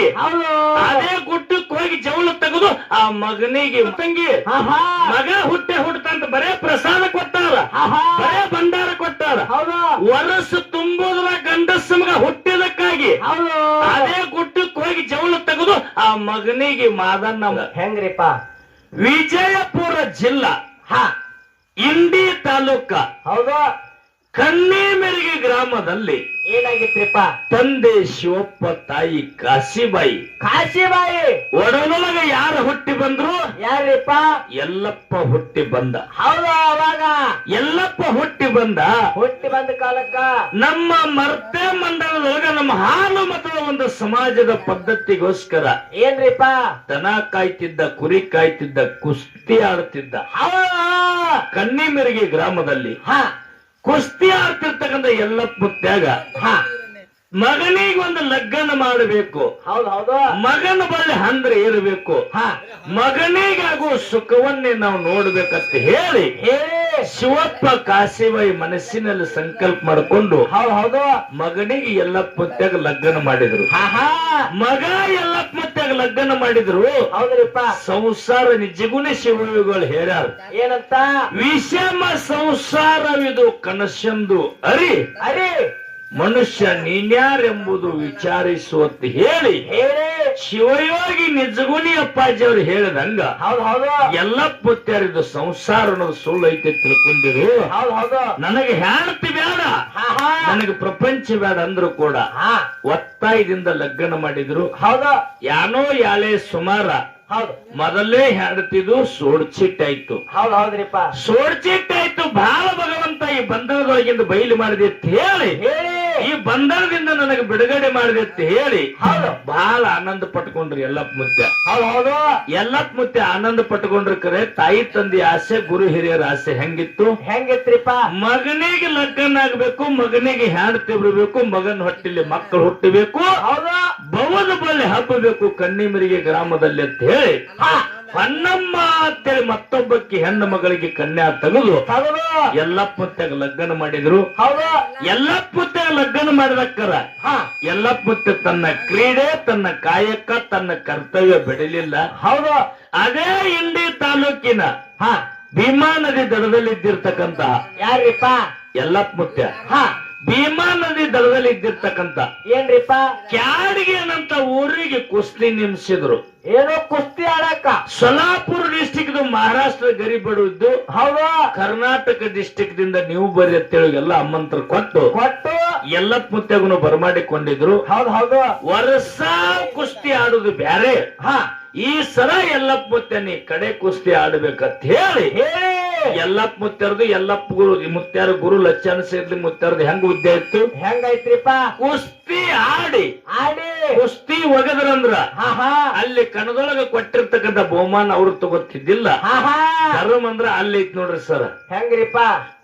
ತಂಗಿ ಅದೇ ಗುಡ್ಡಕ್ಕೆ ಹೋಗಿ ಜವಳ ತೆಗೆದು ಆ ಮಗನಿಗೆ ತಂಗಿ ಮಗ ಹುಟ್ಟಂತ ಬರೇ ಪ್ರಸಾದ ಕೊಟ್ಟಾರ, ಬರೇ ಭಂಡಾರ ಕೊಟ್ಟಾರ. ವರಸ ತುಂಬುದ್ರ ಗಂಡಸ ಮಗ ಹುಟ್ಟಿದಕ್ಕಾಗಿ ಅದೇ ಗುಡ್ಡಕ್ಕೆ ಹೋಗಿ ಜವಳ ತೆಗೆದು ಆ ಮಗನಿಗೆ ಮಾದನ್ನ. ಹೆಂಗ್ರಿಪ್ಪ? ವಿಜಯಪುರ ಜಿಲ್ಲಾ ಇಂಡಿ ತಾಲೂಕ ಹೌದಾ ಕನ್ನಿಮೆರಿಗೆ ಗ್ರಾಮದಲ್ಲಿ ಏನಾಗಿತ್ರಿಪ್ಪ? ತಂದೆ ಶಿವಪ್ಪ, ತಾಯಿ ಕಾಶಿಬಾಯಿ. ಒಡನೊಳಗ ಯಾರು ಹುಟ್ಟಿ ಬಂದ್ರು? ಯಾರಿಪ್ಪ? ಯಲ್ಲಪ್ಪ ಹುಟ್ಟಿ ಬಂದ. ಹೌದಾ? ಅವಾಗ ಯಲ್ಲಪ್ಪ ಹುಟ್ಟಿ ಬಂದ ಕಾಲಕ್ಕ ನಮ್ಮ ಮರ್ತೆ ಮಂಡಲದೊಳಗ ನಮ್ಮ ಹಾಲು ಮತದ ಒಂದು ಸಮಾಜದ ಪದ್ಧತಿಗೋಸ್ಕರ ಏನ್ರಿಪ್ಪ? ದನ ಕಾಯ್ತಿದ್ದ, ಕುರಿ ಕಾಯ್ತಿದ್ದ, ಕುಸ್ತಿ ಆಡ್ತಿದ್ದ. ಕನ್ನಿಮೆರಿಗೆ ಗ್ರಾಮದಲ್ಲಿ ಕುಸ್ತಿ ಆಡ್ತಿರ್ತಕ್ಕಂಥ ಯಲ್ಲಪ್ಪ ಮುತ್ಯಾಗ ಮಗನಿಗೆ ಒಂದು ಲಗ್ನ ಮಾಡಬೇಕು. ಮಗನ ಬಳಿ ಅಂದ್ರೆ ಇರಬೇಕು. ಮಗನಿಗಾಗುವ ಸುಖವನ್ನೇ ನಾವು ನೋಡ್ಬೇಕಂತ ಹೇಳಿ ಶಿವಪ್ಪ ಕಾಶಿಬಾಯಿ ಮನಸ್ಸಿನಲ್ಲಿ ಸಂಕಲ್ಪ ಮಾಡಿಕೊಂಡು ಮಗನಿಗೆ ಯಲ್ಲಪ್ಪ ಮುತ್ಯಾಗ ಲಗ್ನ ಮಾಡಿದ್ರು. ಮಗ ಯಲ್ಲಪ್ಪ ಮುತ್ಯಾಗ ಲಗ್ನ ಮಾಡಿದ್ರು. ಸಂಸಾರ ನಿಜಗುಣೆ ಶಿವಗಳು ಹೇಳ್ಯಾರ ಏನಂತ? ವಿಷಮ ಸಂಸಾರವಿದು ಕನಸೆಂದು ಅರಿ ಮನುಷ್ಯ ನೀನ್ಯಾರೆಂಬುದು ವಿಚಾರಿಸುವಂತ ಹೇಳಿ ಶಿವಯೋಗಿ ನಿಜಗುಣಿ ಅಪ್ಪಾಜಿ ಅವರು ಹೇಳಿದಂಗ ಯಲ್ಲಪ್ಪ ಮುತ್ಯಾರಿದು ಸಂಸಾರ ಅನ್ನೋದು ಸುಳ್ಳು ಐತೆ ತಿಳ್ಕೊಂಡಿರು. ನನಗೆ ಹೆಂಡತಿ ಬೇಡ, ನನಗೆ ಪ್ರಪಂಚ ಬೇಡ ಅಂದ್ರು ಕೂಡ ಒತ್ತಾಯದಿಂದ ಲಗ್ನ ಮಾಡಿದ್ರು. ಯಾನೋ ಯಾಳೆ ಸುಮಾರ ಮೊದಲೇ ಹೆಂಡತಿದು ಸೋಡ್ಚಿಟ್ಟಾಯ್ತು. ಸೋಡ್ಚಿಟ್ಟಾಯ್ತು. ಬಾಳ ಭಗವಂತ ಈ ಬಂಧನದೊಳಗಿಂದ ಬಯಲು ಮಾಡಿದೆ ಅಂತ ಹೇಳಿ ಈ ಬಂಧನದಿಂದ ನನಗೆ ಬಿಡುಗಡೆ ಮಾಡಿದೆ ಅಂತ ಹೇಳಿ ಬಹಳ ಆನಂದ ಪಟ್ಕೊಂಡ್ರಿ ಯಲ್ಲಪ್ಪ ಮುತ್ಯ. ಯಲ್ಲಪ್ಪ ಮುತ್ಯ ಆನಂದ ಪಟ್ಕೊಂಡ್ರ ಕರೆ ತಾಯಿ ತಂದೆ ಆಸೆ, ಗುರು ಹಿರಿಯರ ಆಸೆ ಹೆಂಗಿತ್ರಿಪ್ಪ? ಮಗನಿಗೆ ಲಗ್ನ ಆಗ್ಬೇಕು, ಮಗನಿಗೆ ಹೆಂಡತಿ ಬಿಡಬೇಕು, ಮಗನ ಹೊಟ್ಟಿಲಿ ಮಕ್ಕಳು ಹುಟ್ಟಬೇಕು, ಬವದ ಬಳ್ಳಿ ಹಬ್ಬಬೇಕು ಕನ್ನಿಮೆರಿಗೆ ಗ್ರಾಮದಲ್ಲಿ ಅಂತ ಹೇಳಿ ಹೊನ್ನಮ್ಮ ಅಂತೇಳಿ ಮತ್ತೊಬ್ಬಕ್ಕೆ ಹೆಣ್ಣು ಮಗಳಿಗೆ ಕನ್ಯಾ ತೆಗೆದು ಯಲ್ಲಪ್ಪ ಮುತ್ಯಾಗ ಲಗ್ನ ಮಾಡಿದ್ರು. ಯಲ್ಲಪ್ಪ ಮುತ್ಯಾಗ ಲಗ್ನ ಮಾಡಿದಕ್ಕರ ಯಲ್ಲಪ್ಪ ಮುತ್ಯ ತನ್ನ ಕ್ರೀಡೆ, ತನ್ನ ಕಾಯಕ, ತನ್ನ ಕರ್ತವ್ಯ ಬಿಡಲಿಲ್ಲ. ಅದೇ ಇಂಡಿ ತಾಲೂಕಿನ ಭೀಮಾ ನದಿ ದಡದಲ್ಲಿ ಇದ್ದಿರ್ತಕ್ಕಂತ ಯಾರಿಪ್ಪ? ಯಲ್ಲಪ್ಪ ಮುತ್ಯ ಭೀಮಾ ನದಿ ದಡದಲ್ಲಿ ಇದ್ದಿರ್ತಕ್ಕಂತ ಏನ್ರಿಪ್ಪ? ಕ್ಯಾಡಿಗೆ ಏನಂತ ಊರಿಗೆ ಕುಸ್ತಿ ನಿಮಿಸಿದ್ರು. ಏನೋ ಕುಸ್ತಿ ಆಡಕ ಸೊಲಾಪುರ ಡಿಸ್ಟಿಕ್ ಮಹಾರಾಷ್ಟ್ರ ಗರಿಬಡಿದ್ದು. ಕರ್ನಾಟಕ ಡಿಸ್ಟಿಕ್ ದಿಂದ ನೀವು ಬರ್ರಿ ಅಂತೇಳಿ ಎಲ್ಲ ಆಮಂತ್ರ ಕೊಟ್ಟು ಯಲ್ಲಪ್ಪ ಮುತ್ಯಾಗನು ಬರಮಾಡಿಕೊಂಡಿದ್ರು. ವರ್ಷ ಕುಸ್ತಿ ಆಡುದು ಬ್ಯಾರೆ, ಈ ಸಲ ಯಲ್ಲಪ್ಪ ಮುತ್ಯ ನೀ ಕಡೆ ಕುಸ್ತಿ ಆಡ್ಬೇಕಂತ ಹೇಳಿ ಯಲ್ಲಪ್ಪ ಮುತ್ಯಾರದು ಯಲ್ಲಪ್ಪ ಗುರು ಮುತ್ಯಾರ ಗುರು ಲಚ್ಚಾನ ಸೇರ್ಲಿ ಮುತ್ಯಾರದು ಹೆಂಗ ಉದ್ಯ ಇತ್ತು? ಹೆಂಗೈತ್ರಿಪ್ಪ? ಕುಸ್ತಿ ಆಡಿ ಕುಸ್ತಿ ಒಗದ್ರಂದ್ರ ಅಲ್ಲಿ ಕಣದೊಳಗ ಕೊಟ್ಟಿರ್ತಕ್ಕಂಥ ಬಹುಮಾನ ಅವ್ರು ತಗೋತಿದ್ದಿಲ್ಲ. ಧರ್ಮ ಅಂದ್ರ ಅಲ್ಲಿ ಐತ್ ನೋಡ್ರಿ ಸರ್. ಹೆಂಗ್ರಿಪ್ಪ?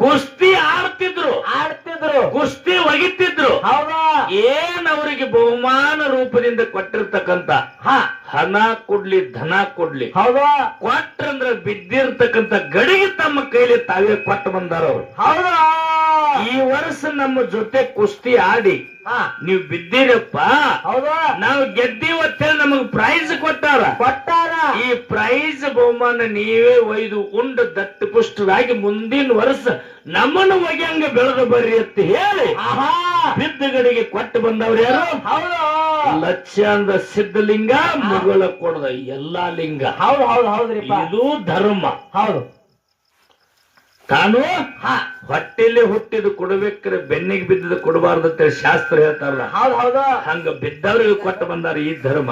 ಕುಸ್ತಿ ಆಡ್ತಿದ್ರು, ಕುಸ್ತಿ ಒಗಿತಿದ್ರು. ಏನ್ ಅವರಿಗೆ ಬಹುಮಾನ ರೂಪದಿಂದ ಕೊಟ್ಟಿರ್ತಕ್ಕಂಥ ಹಣ ಕೊಡ್ಲಿ, ಧನ ಕೊಡ್ಲಿ, ಕೊಟ್ರಂದ್ರ ಬಿದ್ದಿರ್ತಕ್ಕಂಥ ಗಡಿಗೆ ತಮ್ಮ ಕೈಲಿ ತಾವೇ ಕೊಟ್ಟು ಬಂದಾರ ಅವ್ರು. ಈ ವರ್ಷ ನಮ್ಮ ಜೊತೆ ಕುಸ್ತಿ ಆಡಿ ನೀವು ಬಿದ್ದೀರಪ್ಪ, ನಾವು ಗೆದ್ದೀವತ್ತೇಳಿ ನಮಗ್ ಪ್ರೈಸ್ ಕೊಟ್ಟಾರ. ಈ ಪ್ರೈಸ್ ಬಹುಮಾನ ನೀವೇ ಒಯ್ದು ಉಂಡು ದಟ್ಟ ಪುಷ್ಟರಾಗಿ ಮುಂದಿನ ವರ್ಷ ನಮ್ಮನ್ನು ಒಗ್ಯಂಗ ಬೆಳೆದು ಬರ್ರಿ ಅಂತ ಹೇಳಿ ಬಿದ್ದಗಡಿಗೆ ಕೊಟ್ಟು ಬಂದವ್ರು ಯಾರು? ಲಕ್ಷ್ಯಾಂದ ಸಿದ್ಧಲಿಂಗ, ಮುಗಳ ಕೊಡದ ಎಲ್ಲಾ ಲಿಂಗ. ಇದು ಧರ್ಮ. ತಾನು ಹೊಟ್ಟೆಲಿ ಹುಟ್ಟಿದ್ದು ಕೊಡಬೇಕ್ರೆ ಬೆನ್ನಿಗೆ ಬಿದ್ದದ ಕೊಡಬಾರ್ದು ಅಂತ ಶಾಸ್ತ್ರ ಹೇಳ್ತಾರಲ್ಲ, ಹಂಗ ಬಿದ್ದವ್ರಿಗೆ ಕೊಟ್ಟು ಬಂದಾರ ಈ ಧರ್ಮ.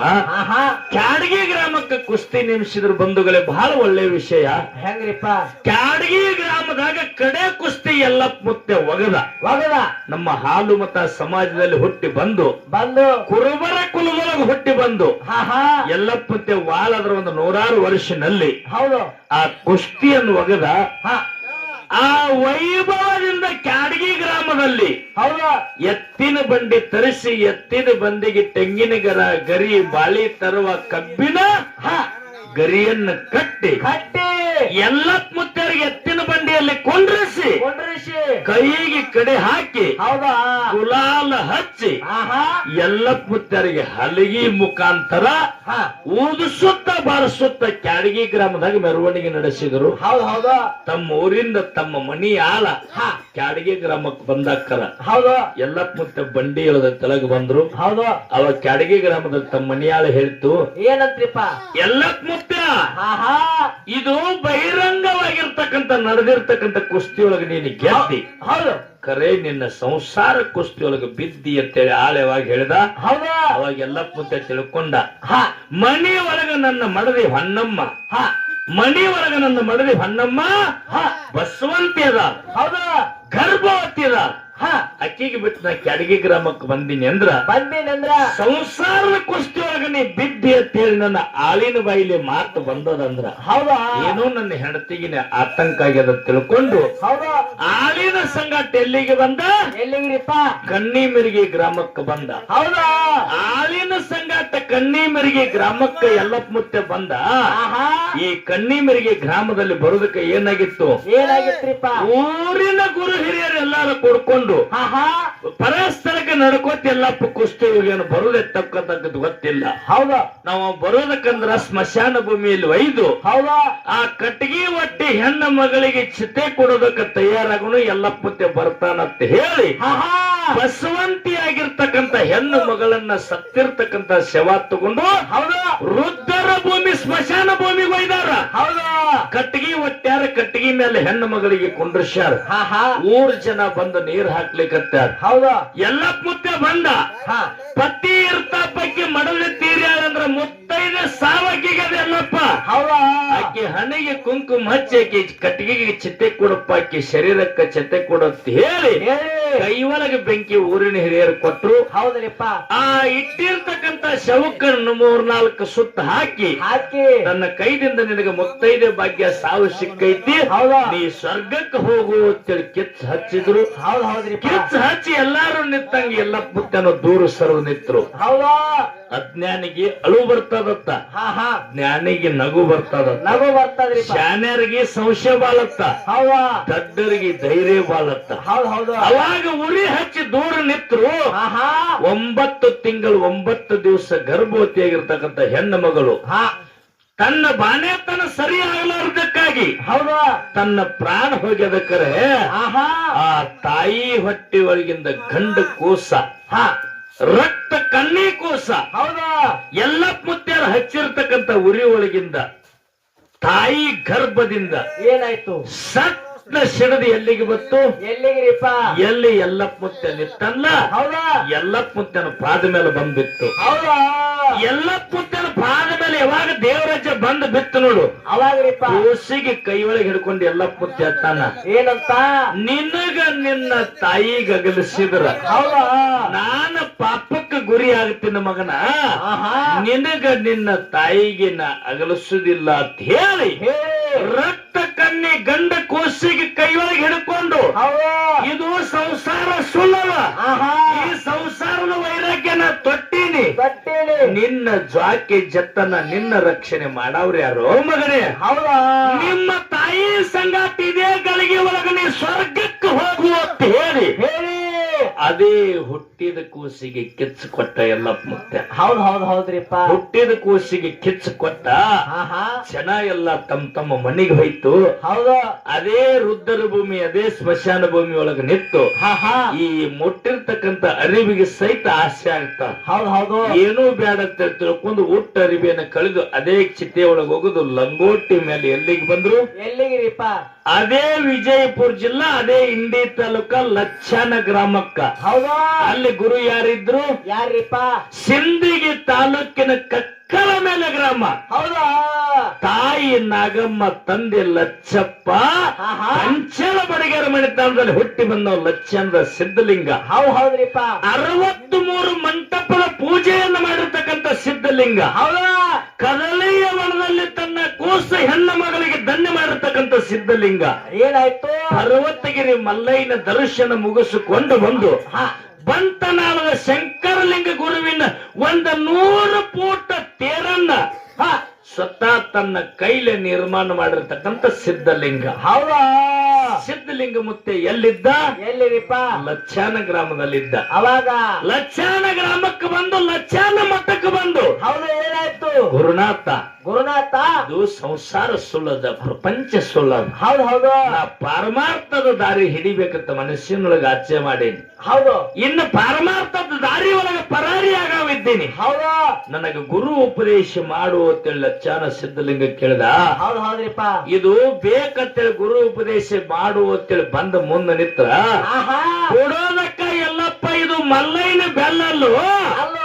ಕ್ಯಾಡಗಿ ಗ್ರಾಮಕ್ಕೆ ಕುಸ್ತಿ ನೇಮಿಸಿದ್ರ ಬಂಧುಗಳೇ, ಬಹಳ ಒಳ್ಳೆ ವಿಷಯ. ಹೆಂಗ್ರಿಪ್ಪ? ಕ್ಯಾಡಗಿ ಗ್ರಾಮದಾಗ ಕಡೆ ಕುಸ್ತಿ ಯಲ್ಲಪ್ಪ ಮುತ್ಯ ಒಗದ ನಮ್ಮ ಹಾಲು ಮತ ಸಮಾಜದಲ್ಲಿ ಹುಟ್ಟಿ ಬಂದು ಕುರುಬರ ಕುಲದೊಳಗೆ ಹುಟ್ಟಿ ಬಂದು ಯಲ್ಲಪ್ಪ ಮುತ್ಯ ವಾಳದ್ರ ಒಂದು 100 ವರ್ಷನಲ್ಲಿ ಆ ಕುಸ್ತಿಯನ್ನು ಒಗದ ಆ ವೈಭವದಿಂದ ಕ್ಯಾಡಗಿ ಗ್ರಾಮದಲ್ಲಿ ಎತ್ತಿನ ಬಂಡಿ ತರಿಸಿ ಎತ್ತಿನ ಬಂಡಿಗೆ ತೆಂಗಿನ ಗರಿ ಬಾಳಿ ತರುವ ಕಬ್ಬಿನ ಗರಿಯನ್ನ ಕಟ್ಟಿ ಎಲ್ಲತ್ ಮುತ್ತರಿಗೆ ಎತ್ತಿನ ಬಂಡಿಯಲ್ಲಿ ಕುಂಡ್ರಿಸಿ ಕೈಗೆ ಕಡೆ ಹಾಕಿ ಹೌದಾ ಗುಲಾಲ ಹಚ್ಚಿ ಎಲ್ಲತ್ ಮುತ್ತರಿಗೆ ಹಲಗಿ ಮುಖಾಂತರ ಊದಿಸುತ್ತ ಬಾರಿಸುತ್ತ ಕ್ಯಾಡಗಿ ಗ್ರಾಮದಾಗ ಮೆರವಣಿಗೆ ನಡೆಸಿದರು. ಹೌದಾ ತಮ್ಮ ಊರಿಂದ ತಮ್ಮ ಮನಿ ಆಳ ಕ್ಯಾಡಗಿ ಗ್ರಾಮಕ್ಕೆ ಬಂದಾಕರ ಹೌದಾ ಎಲ್ಲತ್ ಮುತ್ತ ಬಂಡಿ ಇಳದ ತೆಳಗ್ ಬಂದ್ರು. ಹೌದಾ ಅವ ಕ್ಯಾಡಗಿ ಗ್ರಾಮದಲ್ಲಿ ತಮ್ಮ ಮನಿಯಾಳ ಹೇಳ್ತು, ಏನಂತ್ರಿಪ್ಪ ಎಲ್ಲತ್ ಮುತ್ತ ಇದು ಬಹಿರಂಗವಾಗಿರ್ತಕ್ಕಂಥ ನಡೆದಿರ್ತಕ್ಕಂಥ ಕುಸ್ತಿಯೊಳಗೆ ನೀನು ಗೆದ್ದಿ. ಹೌದು ಕರೆ ನಿನ್ನ ಸಂಸಾರ ಕುಸ್ತಿಯೊಳಗೆ ಬಿದ್ದಿ ಅಂತೇಳಿ ಆಳವಾಗಿ ಹೇಳ್ದ. ಹೌದಾ ಅವಾಗ ಎಲ್ಲಪ್ಪ ಮುತ್ತೆ ತಿಳ್ಕೊಂಡ, ಮನಿ ಒಳಗ ನನ್ನ ಮಡದಿ ಹೊನ್ನಮ್ಮ, ಮನಿ ಒಳಗ ನನ್ನ ಮಡದಿ ಹೊನ್ನಮ್ಮ ಬಸವಂತಿ ಅದ, ಹೌದಾ ಗರ್ಭವತಿ ಅದ, ಅಕ್ಕಿಗೆ ಬಿಟ್ಟು ನಾ ಕ್ಯಾಡಗಿ ಗ್ರಾಮಕ್ಕೆ ಬಂದಿನಿ ಅಂದ್ರ ಸಂಸಾರದ ಕುಸ್ತಿಯೊಳಗ ನೀ ಬಿದ್ದಿ ಅಂತೇಳಿ ನನ್ನ ಆಳಿನ ಬಾಯಿಲಿ ಮಾತು ಬಂದದಂದ್ರ ಹೌದಾ ಏನೋ ನನ್ನ ಹೆಂಡತಿಗೆ ಆತಂಕ ಆಗ್ಯದ ತಿಳ್ಕೊಂಡು ಹೌದಾ ಆಳಿನ ಸಂಗಾಟ ಎಲ್ಲಿಗೆ ಬಂದ? ಎಲ್ಲಿಗ್ರಿಪ್ಪ? ಕಣ್ಣಿಮಿರಿಗೆ ಗ್ರಾಮಕ್ಕೆ ಬಂದ. ಹೌದಾ ಆಳಿನ ಸಂಗಾಟ ಕಣ್ಣಿಮಿರಿಗೆ ಗ್ರಾಮಕ್ಕೆ ಎಲ್ಲಪ್ಪ ಮುತ್ತೆ ಬಂದ. ಈ ಕಣ್ಣಿಮಿರಿಗೆ ಗ್ರಾಮದಲ್ಲಿ ಬರೋದಕ್ಕೆ ಏನಾಗಿತ್ತು? ಊರಿನ ಗುರು ಹಿರಿಯರು ಎಲ್ಲಾರು ಕೊಡ್ಕೊಂಡು ಪರಸ್ಥಳಕ್ಕೆ ನಡ್ಕೋತ ಎಲ್ಲಪ್ಪ ಕುಸ್ತಿ ಏನು ಬರೋದೆತ್ತಕ್ಕಂಥದ್ದು ಗೊತ್ತಿಲ್ಲ. ಹೌದಾ ನಾವು ಬರೋದಕ್ಕಂದ್ರ ಸ್ಮಶಾನ ಭೂಮಿಯಲ್ಲಿ ಒಯ್ದು ಹೌದಾ ಆ ಕಟ್ಟಿಗೆ ಒಟ್ಟಿ ಹೆಣ್ಣ ಮಗಳಿಗೆ ಚಿತೆ ಕೊಡೋದಕ್ಕೆ ತಯಾರಾಗನು ಎಲ್ಲಪ್ಪ ಮುತ್ತೆ ಬರ್ತಾನಂತ ಹೇಳಿ ಬಸವಂತಿ ಆಗಿರ್ತಕ್ಕಂಥ ಹೆಣ್ಣು ಮಗಳನ್ನ ಸತ್ತಿರ್ತಕ್ಕಂಥ ಶವ ತಗೊಂಡು ಹೌದಾ ವೃದ್ಧರ ಭೂಮಿ ಸ್ಮಶಾನ ಭೂಮಿಗೆ ಒಯ್ದಾರ. ಹೌದಾ ಕಟ್ಟಿಗೆ ಒಟ್ಟ್ಯಾರ, ಕಟ್ಟಿಗೆ ಮೇಲೆ ಹೆಣ್ಣು ಮಗಳಿಗೆ ಕುಂಡ್ರಿಸ್ಯಾರ. ಊರ್ ಜನ ಬಂದು ನೀರ್ ಹಾಕ್ಲಿಕ್ಕತ್ತಾರ. ಹೌದಾ ಎಲ್ಲಪ್ಪ ಮುತ್ತೆ ಬಂದ. ಪತಿ ಇರ್ತಾಪಕ್ಕೆ ಮಡಲಿ ತೀರ್ಯಾಳಂದ್ರ ಮುತ್ತೈದೆ ಸಾವಕ್ಕಿಗೆ ಎಲ್ಲಪ್ಪ. ಹೌದಾ ಆಕೆ ಹಣೆಗೆ ಕುಂಕುಮ ಹಚ್ಚಿ ಆಕಿ ಕಟ್ಟಿಗೆಗೆ ಚಿತೆ ಕೊಡಪ್ಪ, ಆಕಿ ಶರೀರಕ್ಕೆ ಚಿತೆ ಕೊಡಂತ ಹೇಳಿ ಕೈ ಒಳಗೆ ಬೆಂಕಿ ಊರಿನ ಹಿರಿಯರು ಕೊಟ್ರು. ಹೌದ್ರಿಪ್ಪ ಆ ಇಟ್ಟಿರ್ತಕ್ಕಂಥ ಶವಕ್ಕನ್ನು 3-4 ಸುತ್ತ ಹಾಕಿ ತನ್ನ ಕೈದಿಂದ ನಿನಗೆ ಮುತ್ತೈದೆ ಭಾಗ್ಯ ಸಾವು ಸಿಕ್ಕೈತಿ, ನೀ ಸ್ವರ್ಗಕ್ಕೆ ಹೋಗು ಅಂತೇಳಿ ಕಿಚ್ಚ ಹಚ್ಚಿದ್ರು. ಕಿಚ್ಚ ಹಚ್ಚಿ ಎಲ್ಲಾರು ನಿತ್ತಂಗೆ ಎಲ್ಲಪ್ಪ ಮುತ್ತನ ದೂರ ಸರು ನಿತ್ರು. ಅಜ್ಞಾನಿಗೆ ಅಳು ಬರ್ತದತ್ತ, ಜ್ಞಾನಿಗೆ ನಗು ಬರ್ತದ್ರಿ, ಶಾನ್ಯರಿಗೆ ಸಂಶಯ ಬಾಳತ್ತ, ದಡ್ಡರಿಗೆ ಧೈರ್ಯ ಬಾಳತ್ತ. ಅವಾಗ ಉರಿ ಹಚ್ಚಿ ದೂರ ನಿತ್ರು. 9 ತಿಂಗಳು 9 ದಿವಸ ಗರ್ಭವತಿಯಾಗಿರ್ತಕ್ಕಂಥ ಹೆಣ್ಣು ಮಗಳು ತನ್ನ ಬಾಣೆತನ ಸರಿ ಆಗಲಾರ್ದಕ್ಕಾಗಿ ತನ್ನ ಪ್ರಾಣ ಹೋಗ್ಯದಕ್ಕರೆ ಆ ತಾಯಿ ಹೊಟ್ಟೆ ಒಳಗಿಂದ ಗಂಡ ಕೂಸ ರಕ್ತ ಕಣ್ಣಿ ಕೂಸ ಎಲ್ಲಪ್ಪ ಮುತ್ಯಾರ ಹಚ್ಚಿರ್ತಕ್ಕಂಥ ಉರಿ ಒಳಗಿಂದ ತಾಯಿ ಗರ್ಭದಿಂದ ಏನಾಯ್ತು? ಸತ್ತ ಸಿಡದು ಎಲ್ಲಿಗೆ ಬತ್ತು? ಎಲ್ಲಿಗ್ರಿಪ್ಪ? ಎಲ್ಲಿ ಎಲ್ಲಪ್ಪ ಮುತ್ಯ ನಿತ್ತಲ್ಲ ಎಲ್ಲಪ್ಪ ಮುತ್ಯನ ಪಾದ ಮೇಲೆ ಬಂದ್ಬಿತ್ತು. ಎಲ್ಲಪ್ಪ ಮುತ್ಯನ ಪಾದ ಮೇಲೆ ಯಾವಾಗ ದೇವರಾಜ ಬಂದ್ ಬಿತ್ತು ನೋಡು, ಅವಾಗ್ರಿಪ್ಪ ಕೂಸಿಗೆ ಕೈ ಒಳಗೆ ಹಿಡ್ಕೊಂಡು ಎಲ್ಲಪ್ಪ ಮುತ್ಯ ತಾನ ಏನಂತ? ನಿನಗ ನಿನ್ನ ತಾಯಿಗೆ ಅಗಲಿಸಿದ್ರ ನಾನು ಪಾಪಕ್ಕೆ ಗುರಿ ಆಗ್ತೀನಿ ಮಗನ, ನಿನಗ ನಿನ್ನ ತಾಯಿಗೆ ನಾ ಅಗಲಿಸುದಿಲ್ಲ ಅಂತ ಹೇಳಿ ರಕ್ತ ಕಣ್ಣಿ ಗಂಡ ಕೋಸಿಗೆ ಕೈಯೊಳಗೆ ಹಿಡ್ಕೊಂಡು ಇದು ಸಂಸಾರ ಸುಳ್ಳವ, ಈ ಸಂಸಾರದ ವೈರಾಗ್ಯನ ತೊಟ್ಟೀನಿ, ನಿನ್ನ ಜ್ವಾಕೆ ಜತ್ತನ ನಿನ್ನ ರಕ್ಷಣೆ ಮಾಡವ್ರ ಯಾರೋ ಮಗನೇ. ನಿಮ್ಮ ತಾಯಿ ಸಂಗಾತಿ ಇದೇ ಗಳಿಗೆ ಒಳಗ ನೀ ಸ್ವರ್ಗಕ್ಕೆ ಹೋಗುವ ಅಂತ ಹೇಳಿ ಅದೇ ಹುಟ್ಟಿದ ಕೂಸಿಗೆ ಕಿಚ್ಚು ಕೊಟ್ಟ ಎಲ್ಲಪ್ಪ ಮುತ್ಯ. ಹೌದ್ರಿಪ್ಪ. ಹುಟ್ಟಿದ ಕೂಸಿಗೆ ಕಿಚ್ಚು ಕೊಟ್ಟ ಜನ ಎಲ್ಲ ತಮ್ಮ ಮನೆಗೆ ಹೋಯ್ತು. ಅದೇ ರುದ್ರರ ಭೂಮಿ, ಅದೇ ಸ್ಮಶಾನ ಭೂಮಿ ಒಳಗೆ ನಿಂತು ಈ ಮುಟ್ಟಿರ್ತಕ್ಕಂಥ ಅರಿವಿಗೆ ಸಹಿತ ಆಸೆ ಆಗ್ತಾ ಏನೂ ಬೇಡ ಅಂತ ತಿಳ್ಕೊಂಡು ಊಟ ಅರಿವಿಯನ್ನು ಕಳೆದು ಅದೇ ಚಿತೆ ಒಳಗೆ ಹೋಗುದು ಲಂಗೋಟಿ ಮೇಲೆ ಎಲ್ಲಿಗೆ ಬಂದ್ರು? ಎಲ್ಲಿಗಿರಿಪ್ಪ? ಅದೇ ವಿಜಯಪುರ ಜಿಲ್ಲಾ, ಅದೇ ಇಂಡಿ ತಾಲೂಕ ಲಚ್ಚಾನ ಗ್ರಾಮಕ್ಕ. ಅಲ್ಲಿ ಗುರು ಯಾರಿದ್ರು? ಯಾರಿಪ್ಪ? ಸಿಂದಗಿ ತಾಲೂಕಿನ ಕಕ್ಕಳ ಮೇಲೆ ಗ್ರಾಮ. ತಾಯಿ ನಾಗಮ್ಮ, ತಂದೆ ಲಚ್ಚಪ್ಪ, ಕಂಚಲ ಬಡಿಗೆರ ಮಣಿತಾಣದಲ್ಲಿ ಹುಟ್ಟಿ ಬಂದವ ಲಚ್ಚಂದ ಸಿದ್ಧಲಿಂಗ. 63 ಮಂಟಪದ ಪೂಜೆಯನ್ನು ಮಾಡಿರ್ತಕ್ಕಂಥ ಸಿದ್ಧಲಿಂಗ. ಕದಳಿಯ ವನದಲ್ಲಿ ತನ್ನ ಕೂಸ ಹೆಣ್ಣ ಮಗಳಿಗೆ ಧನ್ಯ ಮಾಡಿರ್ತಕ್ಕಂಥ ಸಿದ್ಧಲಿಂಗ. ಏನಾಯ್ತು? ಪರ್ವತಗಿರಿ ಮಲ್ಲಯ್ಯನ ದರ್ಶನ ಮುಗಿಸಿಕೊಂಡು ಬಂದು ಬಂತನಾಳದ ಶಂಕರಲಿಂಗ ಗುರುವಿನ 100 ಫೂಟ್ ತೇರನ್ನ ಸ್ವತಃ ತನ್ನ ಕೈಲೆ ನಿರ್ಮಾಣ ಮಾಡಿರ್ತಕ್ಕಂಥ ಸಿದ್ಧಲಿಂಗ. ಹೌದಾ ಸಿದ್ಧಲಿಂಗ ಮುತ್ತೆ ಎಲ್ಲಿದ್ದ? ಎಲ್ಲಿರಿಪ್ಪ? ಲಚ್ಚಾನ ಗ್ರಾಮದಲ್ಲಿದ್ದ. ಅವಾಗ ಲಚ್ಚಾನ ಗ್ರಾಮಕ್ಕೆ ಬಂದು ಲಚ್ಚಾನ ಮಠಕ್ಕೆ ಬಂದು ಹೌದು ಏನಾಯ್ತು? ಗುರುನಾಥ ಗುರುನಾಥ ಇದು ಸಂಸಾರ ಸುಳ್ಳದ, ಪ್ರಪಂಚ ಸುಳ್ಳದ. ಹೌದು ಹೌದು ನಾ ಪಾರಮಾರ್ಥದ ದಾರಿ ಹಿಡಿಬೇಕಂತ ಮನಸ್ಸಿನೊಳಗೆ ಆಚೆ ಮಾಡೇನಿ. ಹೌದು ಇನ್ನು ಪಾರಮಾರ್ಥದ ದಾರಿ ಒಳಗೆ ಪರಾರಿ ಆಗಾವಿದ್ದೀನಿ. ಹೌದು ನನಗೆ ಗುರು ಉಪದೇಶ ಮಾಡು ಅಂತೇಳಿ ಲಚ್ಚಾನ ಸಿದ್ಧಲಿಂಗ ಕೇಳಿದ. ಹೌದು ಹೌದ್ರಿಪ್ಪ. ಇದು ಬೇಕಂತೇಳಿ ಗುರು ಉಪದೇಶ ಮಾಡು ಅಂತೇಳಿ ಬಂದ ಮುಂದೆ ನಿತ್ರ ಆಹಾ ಕೊಡೋದಕ್ಕ ಎಲ್ಲಪ್ಪ ಇದು ಮಲ್ಲೈನ ಬೆಲ್ಲಲ್ಲು, ಅಲ್ಲೋ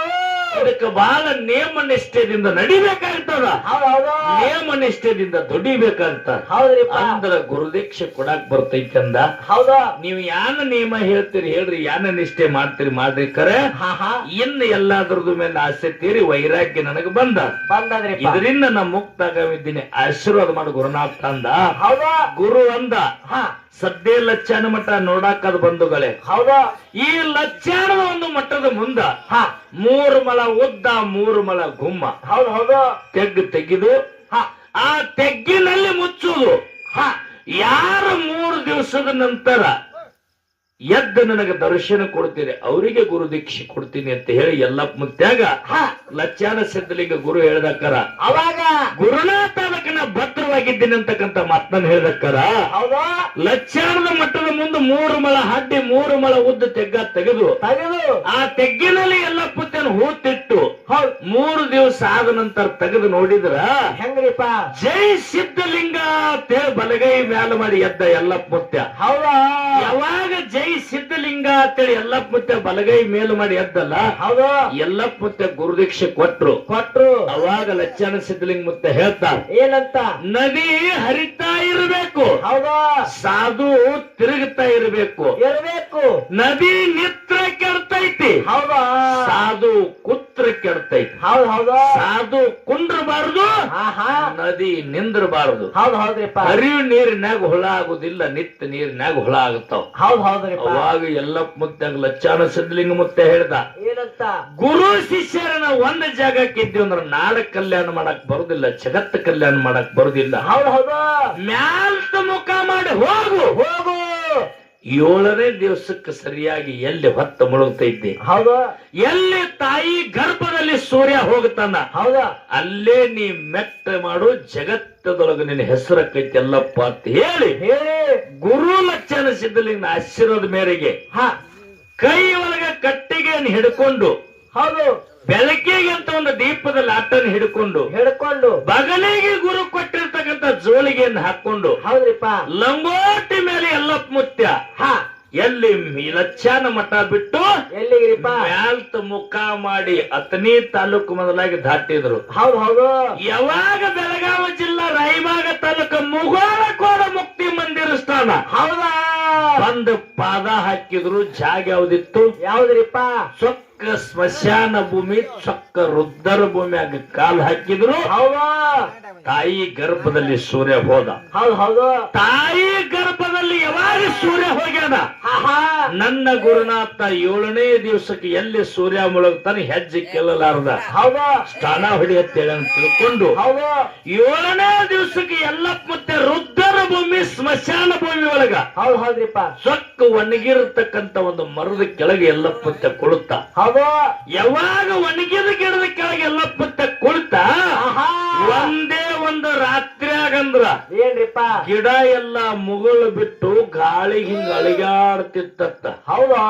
ಇದಕ್ಕೆ ಬಹಳ ನೇಮ ನಿಷ್ಠೆದಿಂದ ನಡಿಬೇಕಾಗ್ತದ. ಹೌದು ಹೌದು ನೇಮ ನಿಷ್ಠೆದಿಂದ ದುಡಿಬೇಕಂತ ಹೌದ್ರಿಪ್ಪ. ಅಂದ್ರ ಗುರುದೀಕ್ಷೆ ಕೊಡಾಕ್ ಬರ್ತೈತಿ ಅಂದ. ಹೌದು ನೀವು ಯಾನ ನಿಯಮ ಹೇಳ್ತೀರಿ ಹೇಳ್ರಿ, ಯಾನ ನಿಷ್ಠೆ ಮಾಡ್ತೀರಿ ಮಾಡ್ರಿ, ಕರೆ ಹಾ ಇನ್ನು ಎಲ್ಲಾದ್ರದ್ದು ಮೇಲೆ ಆಸೆ ತೀರಿ ವೈರಾಗ್ಯ ನನಗೆ ಬಂದ. ಬಂದದ್ರಿಪ್ಪ. ಇದರಿಂದ ನಾ ಮುಕ್ತ ಆಗವಿದ್ದೀನಿ, ಆಶೀರ್ವಾದ ಮಾಡು ಗುರುನಾಥ ಅಂದ. ಹೌದಾ ಗುರು ಅಂದ ಹಾ ಸದ್ಯ ಲಚ್ಚಾನ ಮಠ ನೋಡಾಕದ ಬಂಧುಗಳೇ. ಹೌದಾ ಈ ಲಚ್ಚಾನದ ಒಂದು ಮಠದ ಮುಂದ ಹಾ 3 ಮೊಳ ಉದ್ದ 3 ಮೊಳ ಗುಮ್ಮ ಹೌದು ಹೌದು ತೆಗೆದು ಹಾ ಆ ತೆಗ್ಗಿನಲ್ಲಿ ಮುಚ್ಚುವುದು. ಹಾ ಯಾರು 3 ದಿವಸದ ನಂತರ ಎದ್ದು ನನಗೆ ದರ್ಶನ ಕೊಡ್ತೀರಿ ಅವರಿಗೆ ಗುರು ದೀಕ್ಷೆ ಕೊಡ್ತೀನಿ ಅಂತ ಹೇಳಿ ಎಲ್ಲಪ್ಪ ಮುತ್ಯಾಗ ಹಾ ಲಚ್ಚಾನ ಸಿದ್ಧಲಿಂಗ ಗುರು ಹೇಳ್ದಕ್ಕಾರ. ಅವಾಗ ಗುರುನಾಥ ಅದಕ್ಕೆ ನಾ ಭದ್ರವಾಗಿದ್ದೀನಿ ಅಂತಕ್ಕಂತ ಮಾತನ್ನ ಹೇಳ್ದಕ್ಕಾರ. ಹೌದಾ ಲಚ್ಚಾನದ ಮಟ್ಟದ ಮುಂದೆ 3 ಮೊಳ ಹಡ್ಡಿ 3 ಮೊಳ ಉದ್ದ ತೆಗ್ಗ ತೆಗೆದು ತೆಗೆದು ಆ ತೆಗ್ಗಿನಲ್ಲಿ ಎಲ್ಲ ಪುತ್ತನ ಹೂತಿಟ್ಟು ಹೌದು 3 ದಿವಸ ಆದ ನಂತರ ತೆಗೆದು ನೋಡಿದ್ರ ಹೆಂಗ್ರಿಪ್ಪ? ಜೈ ಸಿದ್ಧಲಿಂಗ ಅಂತೇಳಿ ಬಲಗೈ ಮ್ಯಾಲ ಮಾಡಿ ಎದ್ದ ಎಲ್ಲಪ್ಪ ಮುತ್ಯ. ಹೌದಾ ಯಾವಾಗ ಜೈ ಸಿದ್ಧಲಿಂಗ ಅಂತೇಳಿ ಎಲ್ಲಪ್ಪ ಮುತ್ಯ ಬಲಗೈ ಮೇಲು ಮಾಡಿ ಎದ್ದಲ್ಲ, ಹೌದು ಎಲ್ಲಪ್ಪ ಮುತ್ಯ ಗುರುದೀಕ್ಷೆ ಕೊಟ್ರು. ಅವಾಗ ಲಚ್ಚಾನ ಸಿದ್ಧಲಿಂಗ ಮುತ್ಯ ಹೇಳ್ತಾರೆ, ಏನಂತ? ನದಿ ಹರಿತಾ ಇರಬೇಕು, ಹೌದಾ ಸಾಧು ತಿರುಗುತ್ತಾ ಇರಬೇಕು. ಇರಬೇಕು. ನದಿ ನಿತ್ರ ಕೆಡ್ತೈತಿ, ಹೌದಾ ಸಾಧು ಕುತ್ರ ಕೆಡ್ತೈತಿ. ಹೌದು ಹೌದು ಸಾಧು ಕುಂಡ್ರಬಾರದು, ಆಹಾ ನದಿ ನಿಂದ್ರಬಾರದು. ಹೌದು ಹೌದ್ರಿಪ್ಪ. ಹರಿವು ನೀರಿನಾಗ ಹುಳ ಆಗುದಿಲ್ಲ, ನಿತ್ಯ ನೀರಿನಾಗ ಹುಳ ಆಗುತ್ತಾವ. ಹೌದು ಹೌದ್ರಿಪ್ಪ. ಅವಾಗ ಎಲ್ಲಪ್ಪ ಮುತ್ಯಾಗ ಲಚ್ಚಾನ ಸಿದ್ಧಲಿಂಗ ಮುತ್ಯ ಹೇಳ್ದ, ಏನಂತ? ಗುರು ಶಿಷ್ಯರನ್ನ ಒಂದ್ ಜಾಗಕ್ಕೆ ಇದ್ದೀವಿ ಅಂದ್ರೆ ನಾಡ ಕಲ್ಯಾಣ ಮಾಡಕ್ ಬರುದಿಲ್ಲ, ಜಗತ್ತ ಕಲ್ಯಾಣ ಮಾಡಕ್ ಬರುದಿಲ್ಲ. ಹೌದು ಹೌದು ಮ್ಯಾಲ್ತ ಮುಖ ಮಾಡಿ ಹೋಗು. ಹೋಗು. 7ನೇ ದಿವಸಕ್ಕೆ ಸರಿಯಾಗಿ ಎಲ್ಲಿ ಹೊತ್ತ ಮುಳುಗ್ತೈತಿ, ಹೌದು ಎಲ್ಲಿ ತಾಯಿ ಗರ್ಭದಲ್ಲಿ ಸೂರ್ಯ ಹೋಗುತ್ತಾನ, ಹೌದಾ ಅಲ್ಲೇ ನೀ ಮೆಟ್ಟ ಮಾಡು, ಜಗತ್ತದೊಳಗೆ ನಿನ್ನ ಹೆಸರಕ್ಕೈತಿ ಎಲ್ಲಪ್ಪ ಅಂತ ಹೇಳಿ ಹೇಳಿ ಗುರು ಲಚ್ಚಾನ ಸಿದ್ಧಲಿಂಗನ ಆಶೀರ್ವಾದ ಮೇರೆಗೆ ಹಾ ಕೈ ಒಳಗ ಕಟ್ಟಿಗೆಯನ್ನು ಹಿಡ್ಕೊಂಡು, ಹೌದು ಬೆಳಕಿಗೆ ಅಂತ ಒಂದು ದೀಪದಲ್ಲಿ ಆಟನ ಹಿಡ್ಕೊಂಡು, ಬಗಲಿಗೆ ಗುರು ಕೊಟ್ಟಿರ್ತಕ್ಕಂಥ ಜೋಳಿಗೆಯನ್ನು ಹಾಕೊಂಡು, ಹೌದ್ರಿಪ್ಪ, ಲಂಗೋಟಿ ಮೇಲೆ ಎಲ್ಲಪ್ಪ ಮುತ್ಯ ಹಾ ಎಲ್ಲಿ ಲಚ್ಚಾನ ಮಠ ಬಿಟ್ಟು ಎಲ್ಲಿಗಿರಿಪ್ಪ ಮ್ಯಾಲ್ತ ಮುಖ ಮಾಡಿ ಅತನಿ ತಾಲೂಕು ಮೊದಲಾಗಿ ದಾಟಿದ್ರು. ಹೌದು ಹೌದು ಯಾವಾಗ ಬೆಳಗಾವಿ ಜಿಲ್ಲಾ ರಾಯಬಾಗ ತಾಲೂಕು ಮುಗೋಳ ಕೋಡ ಮುಕ್ತಿ ಮಂದಿರ ಸ್ಥಾನ ಹೌದಾ ಬಂದು ಪಾದ ಹಾಕಿದ್ರು. ಜಾಗ ಯಾವ್ದಿತ್ತು? ಯಾವ್ದ್ರಿಪ್ಪ? ಚೊಕ್ಕ ಸ್ಮಶಾನ ಭೂಮಿ, ಚೊಕ್ಕ ರುದ್ರ ಭೂಮಿಯಾಗ ಕಾಲು ಹಾಕಿದ್ರು. ಹೌದಾ ತಾಯಿ ಗರ್ಭದಲ್ಲಿ ಸೂರ್ಯ ಹೋದ. ಹೌದು ಹೌದು ತಾಯಿ ಗರ್ಭದಲ್ಲಿ ಯಾವಾಗ ಸೂರ್ಯ ಹೋಗ್ಯಾನ, ನನ್ನ ಗುರುನಾಥ 7ನೇ ದಿವಸಕ್ಕೆ ಎಲ್ಲಿ ಸೂರ್ಯ ಮುಳುಗ್ತಾನೆ ಹೆಜ್ಜೆ ಕೆಲ್ಲಲಾರ್ದ ಹೌದಾ ಸ್ಥಾನ ಹೊಡೆಯತ್ತೇಳಿ ಅಂತ ತಿಳ್ಕೊಂಡು, ಹೌದು 7ನೇ ದಿವಸಕ್ಕೆ ಎಲ್ಲಪ್ಪ ಮತ್ತೆ ರುದ್ರ ಭೂಮಿ ಸ್ಮಶಾನ ಭೂಮಿ ಒಳಗ ಹೌದು ಹೌದ್ರಿಪ್ಪ ಸೊಕ್ಕ ಒಣಗಿರತಕ್ಕಂತ ಒಂದು ಮರದ ಕೆಳಗೆ ಎಲ್ಲಪ್ಪ ಮತ್ತೆ ಕುಳಿತ. ಹೌದು ಯಾವಾಗ ಒಣಗಿದ ಗಿಡದ ಕೆಳಗೆ ಎಲ್ಲಪ್ಪ ಮತ್ತೆ ಕುಳಿತ, ಒಂದೇ ಒಂದು ರಾತ್ರಿಯಾಗಂದ್ರ ಏನ್ರಿಪ್ಪ ಗಿಡ ಎಲ್ಲ ಮುಗುಳು ಬಿಟ್ಟು ಗಾಳಿ ಹಿಂಗ ಅಳಿಗಾಡ್ತಿತ್ತ. ಹೌದಾ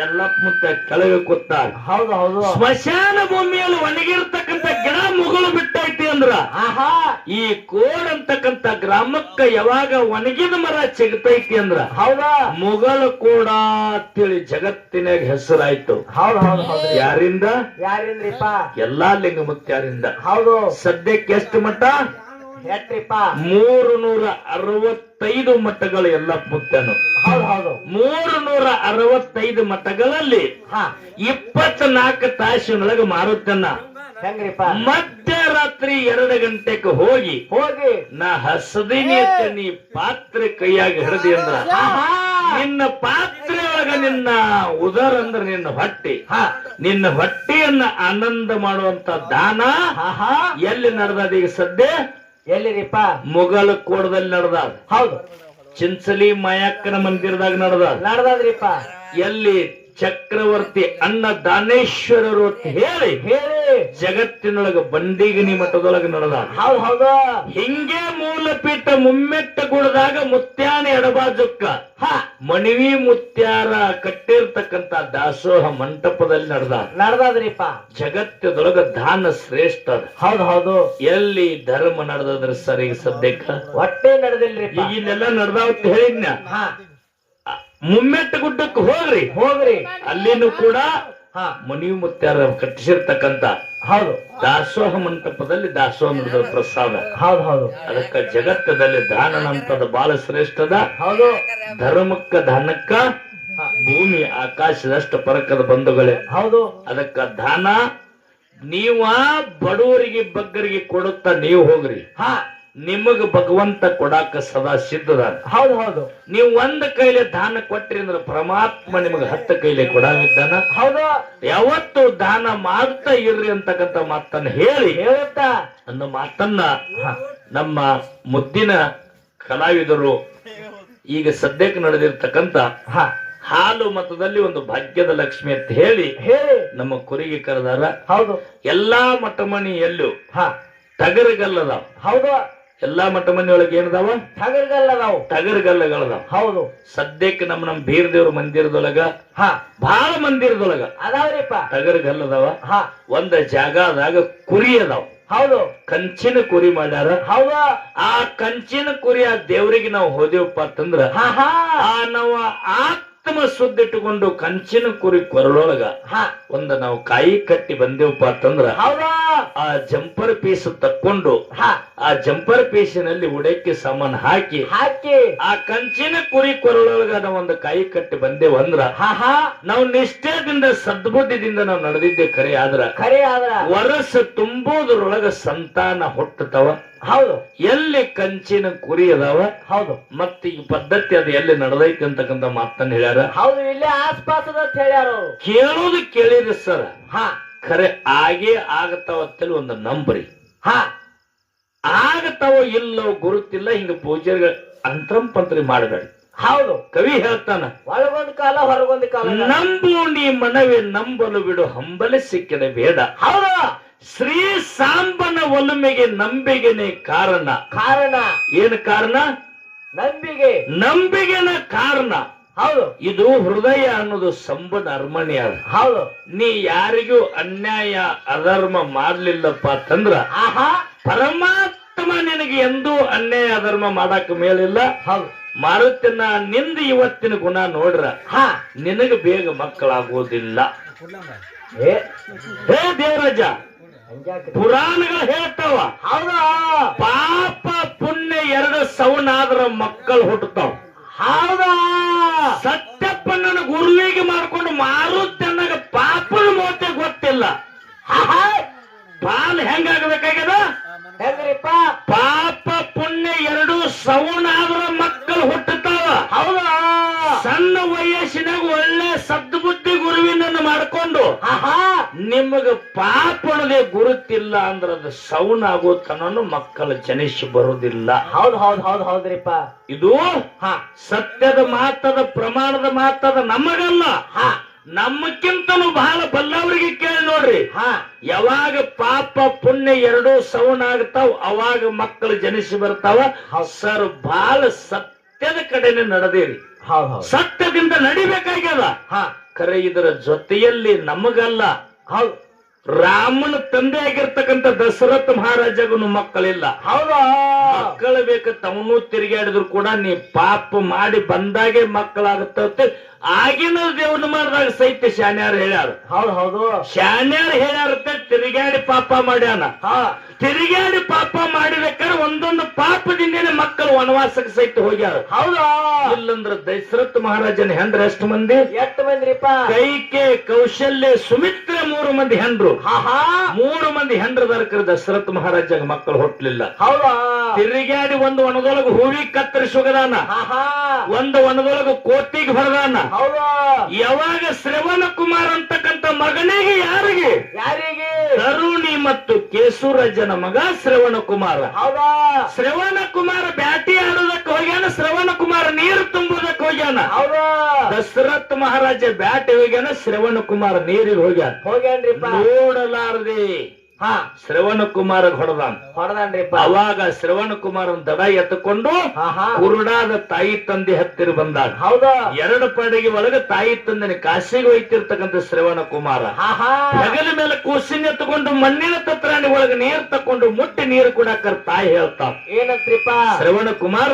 ಎಲ್ಲಪ್ಪ ಮತ್ತೆ ಕೆಳಗೆ ಕೂತಾಗ, ಹೌದು ಹೌದು ಸ್ಮಶಾನ ಭೂಮಿಯಲ್ಲಿ ಒಣಗಿರ್ತಕ್ಕಂಥ ಗಿಡ ಮುಗುಳು ಬಿಟ್ಟೈತಿ ಅಂದ್ರ ಈ ಕೋಡ್ ಅಂತಕ್ಕಂಥ ಗ್ರಾಮಕ್ಕ ಯಾವಾಗ ಒಣಗಿದ ಮರ ಸಿಗತೈತಿ ಅಂದ್ರ ಹೌದಾ ಮುಗಳು ಕೋಡ ಅಂತೇಳಿ ಜಗತ್ತಿನಾಗ ಹೆಸರಾಯ್ತು. ಹೌದು ಹೌದು ಹೌದು ಯಾರಿಂದ? ಯಾರಿಂದ್ರಿಪ್ಪ? ಎಲ್ಲಾ ಲಿಂಗಮುತ್ಯಾರಿಂದ. ಹೌದು ಸದ್ಯಕ್ಕೆ ಎಷ್ಟು ಮಠ? ಎಷ್ಟ್ರಿಪ್ಪ? 365 ಮಠಗಳು ಎಲ್ಲಪ್ಪ ಮುತ್ಯನು. ಹೌದು ಹೌದು 365 ಮಠಗಳಲ್ಲಿ 24 ತಾಸಿನೊಳಗೆ ಮಾರುತ್ತನ್ನ ಹೆಂಗ್ರಿಪ್ಪ? ಮಧ್ಯರಾತ್ರಿ 2 ಗಂಟೆಗೆ ಹೋಗಿ ನಾ ಹಸದಿನಿ ಅಂತ ನೀ ಪಾತ್ರೆ ಕೈಯಾಗಿ ಹಿಡಿದಿ ಅಂದ್ರ ನಿನ್ನ ಪಾತ್ರೆ ಹೊಟ್ಟೆಯೊಳಗ ನಿನ್ನ ಉದರ ಅಂದ್ರೆ ನಿನ್ನ ಹೊಟ್ಟೆ ನಿನ್ನ ಹೊಟ್ಟೆಯನ್ನ ಆನಂದ ಮಾಡುವಂತ ದಾನ ಎಲ್ಲಿ ನಡೆದದ ಈಗ ಸದ್ಯ ಎಲ್ಲಿರಿಪ್ಪ ಮುಗಲ ಕೋಡದಲ್ಲಿ ನಡೆದ ಹೌದು ಚಿಂಚಲಿ ಮಾಯಕ್ಕನ ಮಂದಿರದಾಗ ನಡ್ದದ್ರಿಪ್ಪ ಎಲ್ಲಿ ಚಕ್ರವರ್ತಿ ಅನ್ನ ದಾನೇಶ್ವರರು ಅಂತ ಹೇಳಿ ಜಗತ್ತಿನೊಳಗ ಬಂಡಿಗಿನಿ ಮಠದೊಳಗ ನಡೆದ ಹೌದು ಹಿಂಗೆ ಮೂಲಪೀಠ ಮುಮ್ಮೆಟ್ಟ ಗುಡದಾಗ ಮುತ್ಯಾನ ಎಡಬಾಜುಕ್ಕ ಮಣಿವಿ ಮುತ್ಯಾರ ಕಟ್ಟಿರ್ತಕ್ಕಂತ ದಾಸೋಹ ಮಂಟಪದಲ್ಲಿ ನಡ್ದದ್ರಿಪ್ಪ ಜಗತ್ತದೊಳಗ ದಾನ ಶ್ರೇಷ್ಠ ಹೌದು ಎಲ್ಲಿ ಧರ್ಮ ನಡೆದದ್ರ ಸರ್ ಈಗ ಸದ್ಯಕ್ಕ ಹೊಟ್ಟೆ ನಡೆದಿಲ್ರಿ ಈಗ ಇಲ್ಲೆಲ್ಲ ನಡೆದಾವತ್ ಹೇಳಿದ್ನ ಮುಮ್ಮೆಟ್ಟ ಗುಡ್ಡಕ್ಕೆ ಹೋಗ್ರಿ ಅಲ್ಲಿನೂ ಕೂಡ ಮಣಿವಿ ಮುತ್ಯಾರ ಕಟ್ಟಿಸಿರ್ತಕ್ಕಂತ ಹೌದು ದಾಸೋಹ ಮಂಟಪದಲ್ಲಿ ದಾಸೋಹ ನಡೆದ ಪ್ರಸಾದ ಹೌದು ಅದಕ್ಕ ಜಗತ್ತದಲ್ಲಿ ದಾನ ಅಂತದ ಬಹಳ ಶ್ರೇಷ್ಠದ ಹೌದು ಧರ್ಮಕ್ಕ ದಾನಕ್ಕ ಭೂಮಿ ಆಕಾಶದಷ್ಟು ಪರಕದ ಬಂಧುಗಳೇ ಹೌದು ಅದಕ್ಕ ದಾನ ನೀವ ಬಡವರಿಗೆ ಬಗ್ಗರಿಗೆ ಕೊಡುತ್ತಾ ನೀವು ಹೋಗ್ರಿ ನಿಮಗ ಭಗವಂತ ಕೊಡಾಕ ಸದಾ ಸಿದ್ಧದ ಹೌದು ನೀವು ಒಂದ್ ಕೈಲಿ ದಾನ ಕೊಟ್ರಿ ಅಂದ್ರೆ ಪರಮಾತ್ಮ ನಿಮಗ 10 ಕೈಲಿ ಕೊಡಾವಿದ್ದಾನ ಹೌದು ಯಾವತ್ತು ದಾನ ಮಾಡ್ತಾ ಇರ್ರಿ ಅಂತಕ್ಕಂತ ಮಾತನ್ನ ಹೇಳುತ್ತಾ ಅನ್ನೋ ಮಾತನ್ನ ನಮ್ಮ ಮುದ್ದಿನ ಕಲಾವಿದರು ಈಗ ಸದ್ಯಕ್ಕೆ ನಡೆದಿರ್ತಕ್ಕಂತ ಹಾಲು ಮತದಲ್ಲಿ ಒಂದು ಭಾಗ್ಯದ ಲಕ್ಷ್ಮಿ ಅಂತ ಹೇಳಿ ನಮ್ಮ ಕುರಿಗೆ ಕರೆದಾರ ಹೌದು ಎಲ್ಲಾ ಮಠಮಣಿ ಎಲ್ಲೂ ಟಗರುಗಲ್ಲದಾವ ಹೌದು ಎಲ್ಲಾ ಮಠಮನಿಯೊಳಗೆ ಏನದಾವ ಟಗರುಗಲ್ಲಗಳದಾವ ಹೌದು ಸದ್ಯಕ್ಕೆ ನಮ್ಮ ಬೀರ್ ದೇವ್ರ ಮಂದಿರದೊಳಗ ಬಹಳ ಮಂದಿರದೊಳಗ ಅದಾವ್ರಿಪ್ಪ ಟಗರುಗಲ್ಲದಾವ ಒಂದ ಜಾಗದಾಗ ಕುರಿ ಅದಾವ ಹೌದು ಕಂಚಿನ ಕುರಿ ಮಾಡ್ಯಾರ ಹೌದು ಆ ಕಂಚಿನ ಕುರಿ ಆ ದೇವ್ರಿಗೆ ನಾವು ಹೋದೇವಪ್ಪ ಅಂತಂದ್ರ ನಾವು ಆತ್ಮ ಸುದ್ದಿಟ್ಟುಕೊಂಡು ಕಂಚಿನ ಕುರಿ ಕೊರಳೊಳಗ ಒಂದ ನಾವು ಕಾಯಿ ಕಟ್ಟಿ ಬಂದೇವಪ್ಪ ಅಂತಂದ್ರ ಆ ಜಂಪರ್ ಪೀಸ್ ತಕ್ಕೊಂಡು ಆ ಜಂಪರ್ ಪೀಸಿನಲ್ಲಿ ಉಡಕ್ಕೆ ಸಾಮಾನ್ ಹಾಕಿ ಆ ಕಂಚಿನ ಕುರಿ ಕೊರಳೊಳಗ ನಾವು ಒಂದು ಕಾಯಿ ಕಟ್ಟಿ ಬಂದೇವಂದ್ರ ನಾವು ನಿಷ್ಠೆದಿಂದ ಸದ್ಬುದ್ಧಿದಿಂದ ನಾವು ನಡೆದಿದ್ದೆ ಖರೆ ಆದ್ರ ವರಸ ತುಂಬೋದ್ರೊಳಗ ಸಂತಾನ ಹುಟ್ಟತಾವ ಹೌದು ಎಲ್ಲಿ ಕಂಚಿನ ಕುರಿ ಅದಾವ ಹೌದು ಮತ್ತ ಈ ಪದ್ಧತಿ ಅದು ಎಲ್ಲಿ ನಡೆದೈತಿ ಅಂತಕ್ಕಂತ ಮಾತನ್ನ ಹೇಳ್ಯಾರ ಹೌದು ಇಲ್ಲೇ ಆಸ್ಪಾಸದ ಹೇಳ್ಯಾರ ಕೇಳೋದು ಕೇಳಿರಿ ಸರ್ ಖರೆ ಆಗೇ ಆಗತಾವ ಅಂತೇಳಿ ಒಂದು ನಂಬ್ರಿ ಆಗತಾವ ಇಲ್ಲೋ ಗುರುತಿಲ್ಲ ಹಿಂಗ ಪೂಜೆಗಳ ಅಂತರಂಪಂತ್ರಿ ಮಾಡಬೇಡಿ ಹೌದು ಕವಿ ಹೇಳ್ತಾನ ಒಳಗೊಂದು ಕಾಲ ಹೊರಗೊಂದು ಕಾಲ ನಂಬು ನೀ ಮನವೇ ನಂಬಲು ಬಿಡು ಹಂಬಲೆ ಸಿಕ್ಕಿದ ಬೇಡ ಹೌದು ಶ್ರೀ ಸಾಂಬನ ಒಲುಮೆಗೆ ನಂಬಿಗೆನೆ ಕಾರಣ ಏನು ಕಾರಣ ನಂಬಿಗೆನ ಕಾರಣ ಹೌದು ಇದು ಹೃದಯ ಅನ್ನೋದು ಸಂಬನ ಅರಮನೆ ಹೌದು ನೀ ಯಾರಿಗೂ ಅನ್ಯಾಯ ಅಧರ್ಮ ಮಾಡ್ಲಿಲ್ಲಪ್ಪ ಅಂತಂದ್ರ ಪರಮಾತ್ಮ ನಿನಗೆ ಎಂದೂ ಅನ್ಯಾಯ ಅಧರ್ಮ ಮಾಡಾಕ ಮೇಲಿಲ್ಲ ಹೌದು ಮಾರುತಿನ ನಿಂದ ಇವತ್ತಿನ ಗುಣ ನೋಡ್ರ ನಿನಗ ಬೇಗ ಮಕ್ಕಳಾಗೋದಿಲ್ಲ ಹೇ ದೇವರಾಜ ಪುರಾಣಗಳು ಹೇಳ್ತಾವ ಹೌದಾ ಪಾಪ ಪುಣ್ಯ 2 ಸವನಾದ್ರ ಮಕ್ಕಳು ಹುಟ್ಟತಾವ ಹೌದಾ ಸತ್ಯಪ್ಪನ ಗುರುವಿಗೆ ಮಾಡ್ಕೊಂಡು ಮಾರುತ್ತನ್ನಾಗ ಪಾಪನ ಮೋತೆ ಗೊತ್ತಿಲ್ಲ ಪಾಲ್ ಹೆಂಗಾಗಬೇಕಾಗ್ಯದ ಹೆಂಗ್ರಿಪ್ಪ ಪಾಪ ಪುಣ್ಯ 2 ಸವನಾದ್ರ ಮಕ್ಕಳು ಹುಟ್ಟತಾವ ಹೌದಾ ಸಣ್ಣ ವಯಸ್ಸಿನಾಗ ಒಳ್ಳೆ ಸದ್ಬುದ್ಧಿ ಗುರುವಿನನ್ನು ಮಾಡ್ಕೊಂಡು ನಿಮಗ ಪಾಪಣದೆ ಗುರುತಿಲ್ಲ ಅಂದ್ರ ಅದು ಸೌನ್ ಆಗೋ ತನನು ಮಕ್ಕಳು ಜನಿಸಿ ಬರುವುದಿಲ್ಲ ಹೌದ್ರಿಪ್ಪ ಇದು ಸತ್ಯದ ಮಾತದ ಪ್ರಮಾಣದ ಮಾತದ ನಮಗಲ್ಲ ನಮ್ಮಕ್ಕಿಂತನೂ ಬಹಳ ಬಲ್ಲವರಿಗೆ ಕೇಳಿ ನೋಡ್ರಿ ಯಾವಾಗ ಪಾಪ ಪುಣ್ಯ 2 ಸೌನ್ ಆಗ್ತಾವ ಅವಾಗ ಮಕ್ಕಳು ಜನಿಸಿ ಬರ್ತಾವ ಸರ್ ಬಹಳ ಸತ್ಯದ ಕಡೆನೆ ನಡೆದೇರಿ ಸತ್ಯದಿಂದ ನಡಿಬೇಕಾಗ್ಯದ ಖರೆ ಇದರ ಜೊತೆಯಲ್ಲಿ ನಮಗಲ್ಲ ರಾಮನ ತಂದೆ ಆಗಿರ್ತಕ್ಕಂಥ ದಶರಥ ಮಹಾರಾಜಗೂ ಮಕ್ಕಳಿಲ್ಲ ಮಕ್ಕಳು ಬೇಕು ತವನು ತಿರುಗಾಡಿದ್ರು ಕೂಡ ನೀ ಪಾಪ ಮಾಡಿ ಬಂದಾಗೆ ಮಕ್ಕಳಾಗುತ್ತ ಆಗಿನ ದೇವ್ರನ್ನ ಮಾಡಿದಾಗ ಸಹಿತ ಶಾನ್ಯಾರ ಹೇಳ್ಯಾರ ಶಾನ್ಯಾರ ಹೇಳ್ಯಾರತ್ತೆ ತಿರುಗಾಡಿ ಪಾಪ ಮಾಡ್ಯಾನ ತಿರುಗಾಡಿ ಪಾಪ ಮಾಡಿಬೇಕಾದ್ರೆ ಒಂದೊಂದು ಪಾಪದಿಂದೇನೆ ಮಕ್ಕಳು ವನವಾಸಕ್ಕೆ ಸಹಿತ ಹೋಗ್ಯಾರ ಇಲ್ಲಂದ್ರ ದಶರಥ ಮಹಾರಾಜನ ಹೆಂಡ್ರ ಎಷ್ಟು ಮಂದಿ ಕೈಕೆ ಕೌಶಲ್ಯ ಸುಮಿತ್ರ 3 ಮಂದಿ ಹೆಂಡ್ರು 3 ಮಂದಿ ಹೆಂಡ್ರದಾರ ದಶರಥ ಮಹಾರಾಜಾಗ ಮಕ್ಕಳು ಹುಟ್ಟಲಿಲ್ಲ ತಿರುಗಾಡಿ ಒಂದು ವನದೊಳಗ ಹೂವಿ ಕತ್ತರಿಸಿ ಹೋಗದಾನ ಒಂದು ವನದೊಳಗ ಕೋತಿಗೆ ಹೊಡೆದಾನ ಹೌದು. ಯಾವಾಗ ಶ್ರವಣ ಕುಮಾರ್ ಅಂತಕ್ಕಂಥ ಮಗನಿಗೆ ಯಾರಿಗೆ ಯಾರಿಗೆ? ತರುಣಿ ಮತ್ತು ಕೇಶುರಾಜನ ಮಗ ಶ್ರವಣ ಕುಮಾರ. ಹೌದಾ? ಶ್ರವಣ ಕುಮಾರ ಬ್ಯಾಟಿ ಆಡೋದಕ್ಕೆ ಹೋಗ್ಯಾನ, ಶ್ರವಣ ಕುಮಾರ ನೀರು ತುಂಬುದಕ್ಕೆ ಹೋಗ್ಯಾನ. ಹೌದಾ? ದಶರಥ ಮಹಾರಾಜ ಬ್ಯಾಟಿ ಹೋಗ್ಯಾನ, ಶ್ರವಣ ಕುಮಾರ ನೀರಿಗೆ ಹೋಗ್ಯಾನ. ಹೋಗ್ಯಾನ್ರಿಪ್ಪ. ನೋಡಲಾರದೆ ಹಾ ಶ್ರವಣ ಕುಮಾರ ಹೊಡೆದಾನ. ಹೊಡೆದಾನ್ರಿಪ್ಪ. ಅವಾಗ ಶ್ರವಣ ಕುಮಾರನ ದಡ ಎತ್ತುಕೊಂಡು ಕುರುಡಾದ ತಾಯಿ ತಂದೆ ಹತ್ತಿರ ಬಂದಾಗ ಹೌದಾ? ಎರಡು ಪಡೆಗೆ ಒಳಗೆ ತಾಯಿ ತಂದೆನ ಕಾಶಿಗೆ ಒಯ್ತಿರ್ತಕ್ಕಂಥ ಶ್ರವಣ ಕುಮಾರ ಹೆಗಲ ಮೇಲೆ ಕೂಸಿನ ಎತ್ತುಕೊಂಡು ಮಣ್ಣಿನ ತತ್ರಾಣಿ ಒಳಗೆ ನೀರು ತಕೊಂಡು ಮುಟ್ಟಿ ನೀರು ಕೊಡಾಕರ್ ತಾಯಿ ಹೇಳ್ತಾವ. ಏನಂತ್ರಿಪ್ಪ? ಶ್ರವಣ ಕುಮಾರ,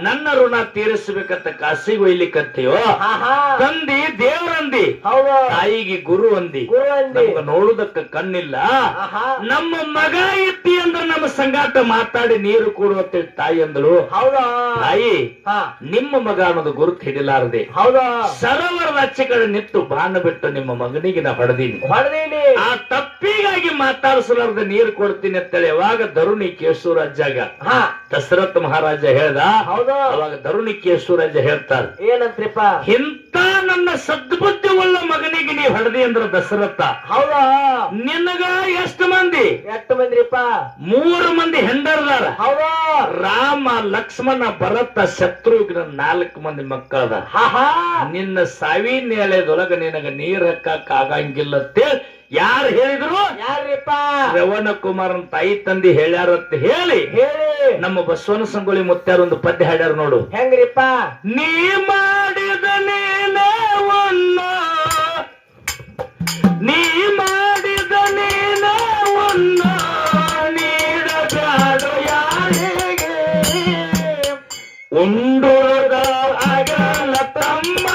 ನನ್ನ ಋಣ ತೀರಿಸಬೇಕಂತ ಕಾಶಿಗೆ ಒಯ್ಲಿಕ್ಕತ್ತೀಯೋ? ತಂದಿ ದೇವರಂದಿ, ತಾಯಿಗೆ ಗುರು ಅಂದಿ. ನಮ್ಗ ನೋಡುದಕ್ಕ ಕಣ್ಣಿಲ್ಲ, ನಮ್ಮ ಮಗ ಇತ್ತಿ ಅಂದ್ರೆ ನಮ್ಮ ಸಂಗಾಟ ಮಾತಾಡಿ ನೀರು ಕೊಡುವಂತ ತಾಯಿ ಅಂದಳು. ಹೌದಾ? ತಾಯಿ, ನಿಮ್ಮ ಮಗ ಅನ್ನೋದು ಗುರುತು ಹಿಡಿಲಾರದೆ ಹೌದಾ ಸರೋವರದ ಆಚೆ ಕಡೆ ನಿಂತು ಬಾಣ ಬಿಟ್ಟು ನಿಮ್ಮ ಮಗನಿಗೆ ನಾ ಹೊಡೆದೀನಿ. ಆ ತಪ್ಪಿಗಾಗಿ ಮಾತಾಡಿಸಲಾರದೆ ನೀರು ಕೊಡ್ತೀನಿ ಅಂತೇಳಿ ಯಾವಾಗ ಧರುಣಿ ಕೇಶವರಾಜಾಗ ದಶರಥ ಮಹಾರಾಜ ಹೇಳ್ದ, ಅವಾಗ ಧರುಣಿ ಕೇಶವರಾಜ ಹೇಳ್ತಾರ, ಏನಂತ್ರಿಪ್ಪ? ಇಂತ ನನ್ನ ಸದ್ಬುದ್ಧಿ ಉಳ್ಳ ಮಗನಿಗೆ ನೀ ಹೊಡೆದಿ ಅಂದ್ರ ದಶರಥ. ಹೌದಾ? ನಿನಗ ಎಷ್ಟು ಮಂದಿ? ಎಷ್ಟು ಮಂದಿಪ್ಪ? 3 ಮಂದಿ ಹೆಂಡರ್ದಾರ. ಹೌದಾ? ರಾಮ, ಲಕ್ಷ್ಮಣ, ಭರತ, ಶತ್ರುಘ್ನ 4 ಮಂದಿ ಮಕ್ಕಳದ. ನಿನ್ನ ಸಾವಿನ ಎಳೆದೊಳಗ ನಿನಗ ನೀರ್ ಹಾಕಕ್ ಆಗಂಗಿಲ್ಲತ್ತೆ ಯಾರು ಹೇಳಿದ್ರು? ಯಾರಿಪ್ಪ? ಶ್ರವಣ ಕುಮಾರನ್ ತಾಯಿ ತಂದಿ ಹೇಳ್ಯಾರಂತ ಹೇಳಿ ನಮ್ಮ ಬಸವನ ಸಂಗೊಳ್ಳಿ ಮುತ್ಯಾರ ಒಂದು ಪದ್ಯ ಹಾಡ್ಯಾರ ನೋಡು. ಹೆಂಗ್ರಿಪ್ಪ? ನೀ ಮಾಡಿದ ನೀನವನ್ನು, ನೀ ಮಾಡಿದ ನೀನವನ್ನು ನೀಡಬೇಡ ಯಾರಿಗೆ, ಉಂಡುರದ ಅಗಲ ತಮ್ಮ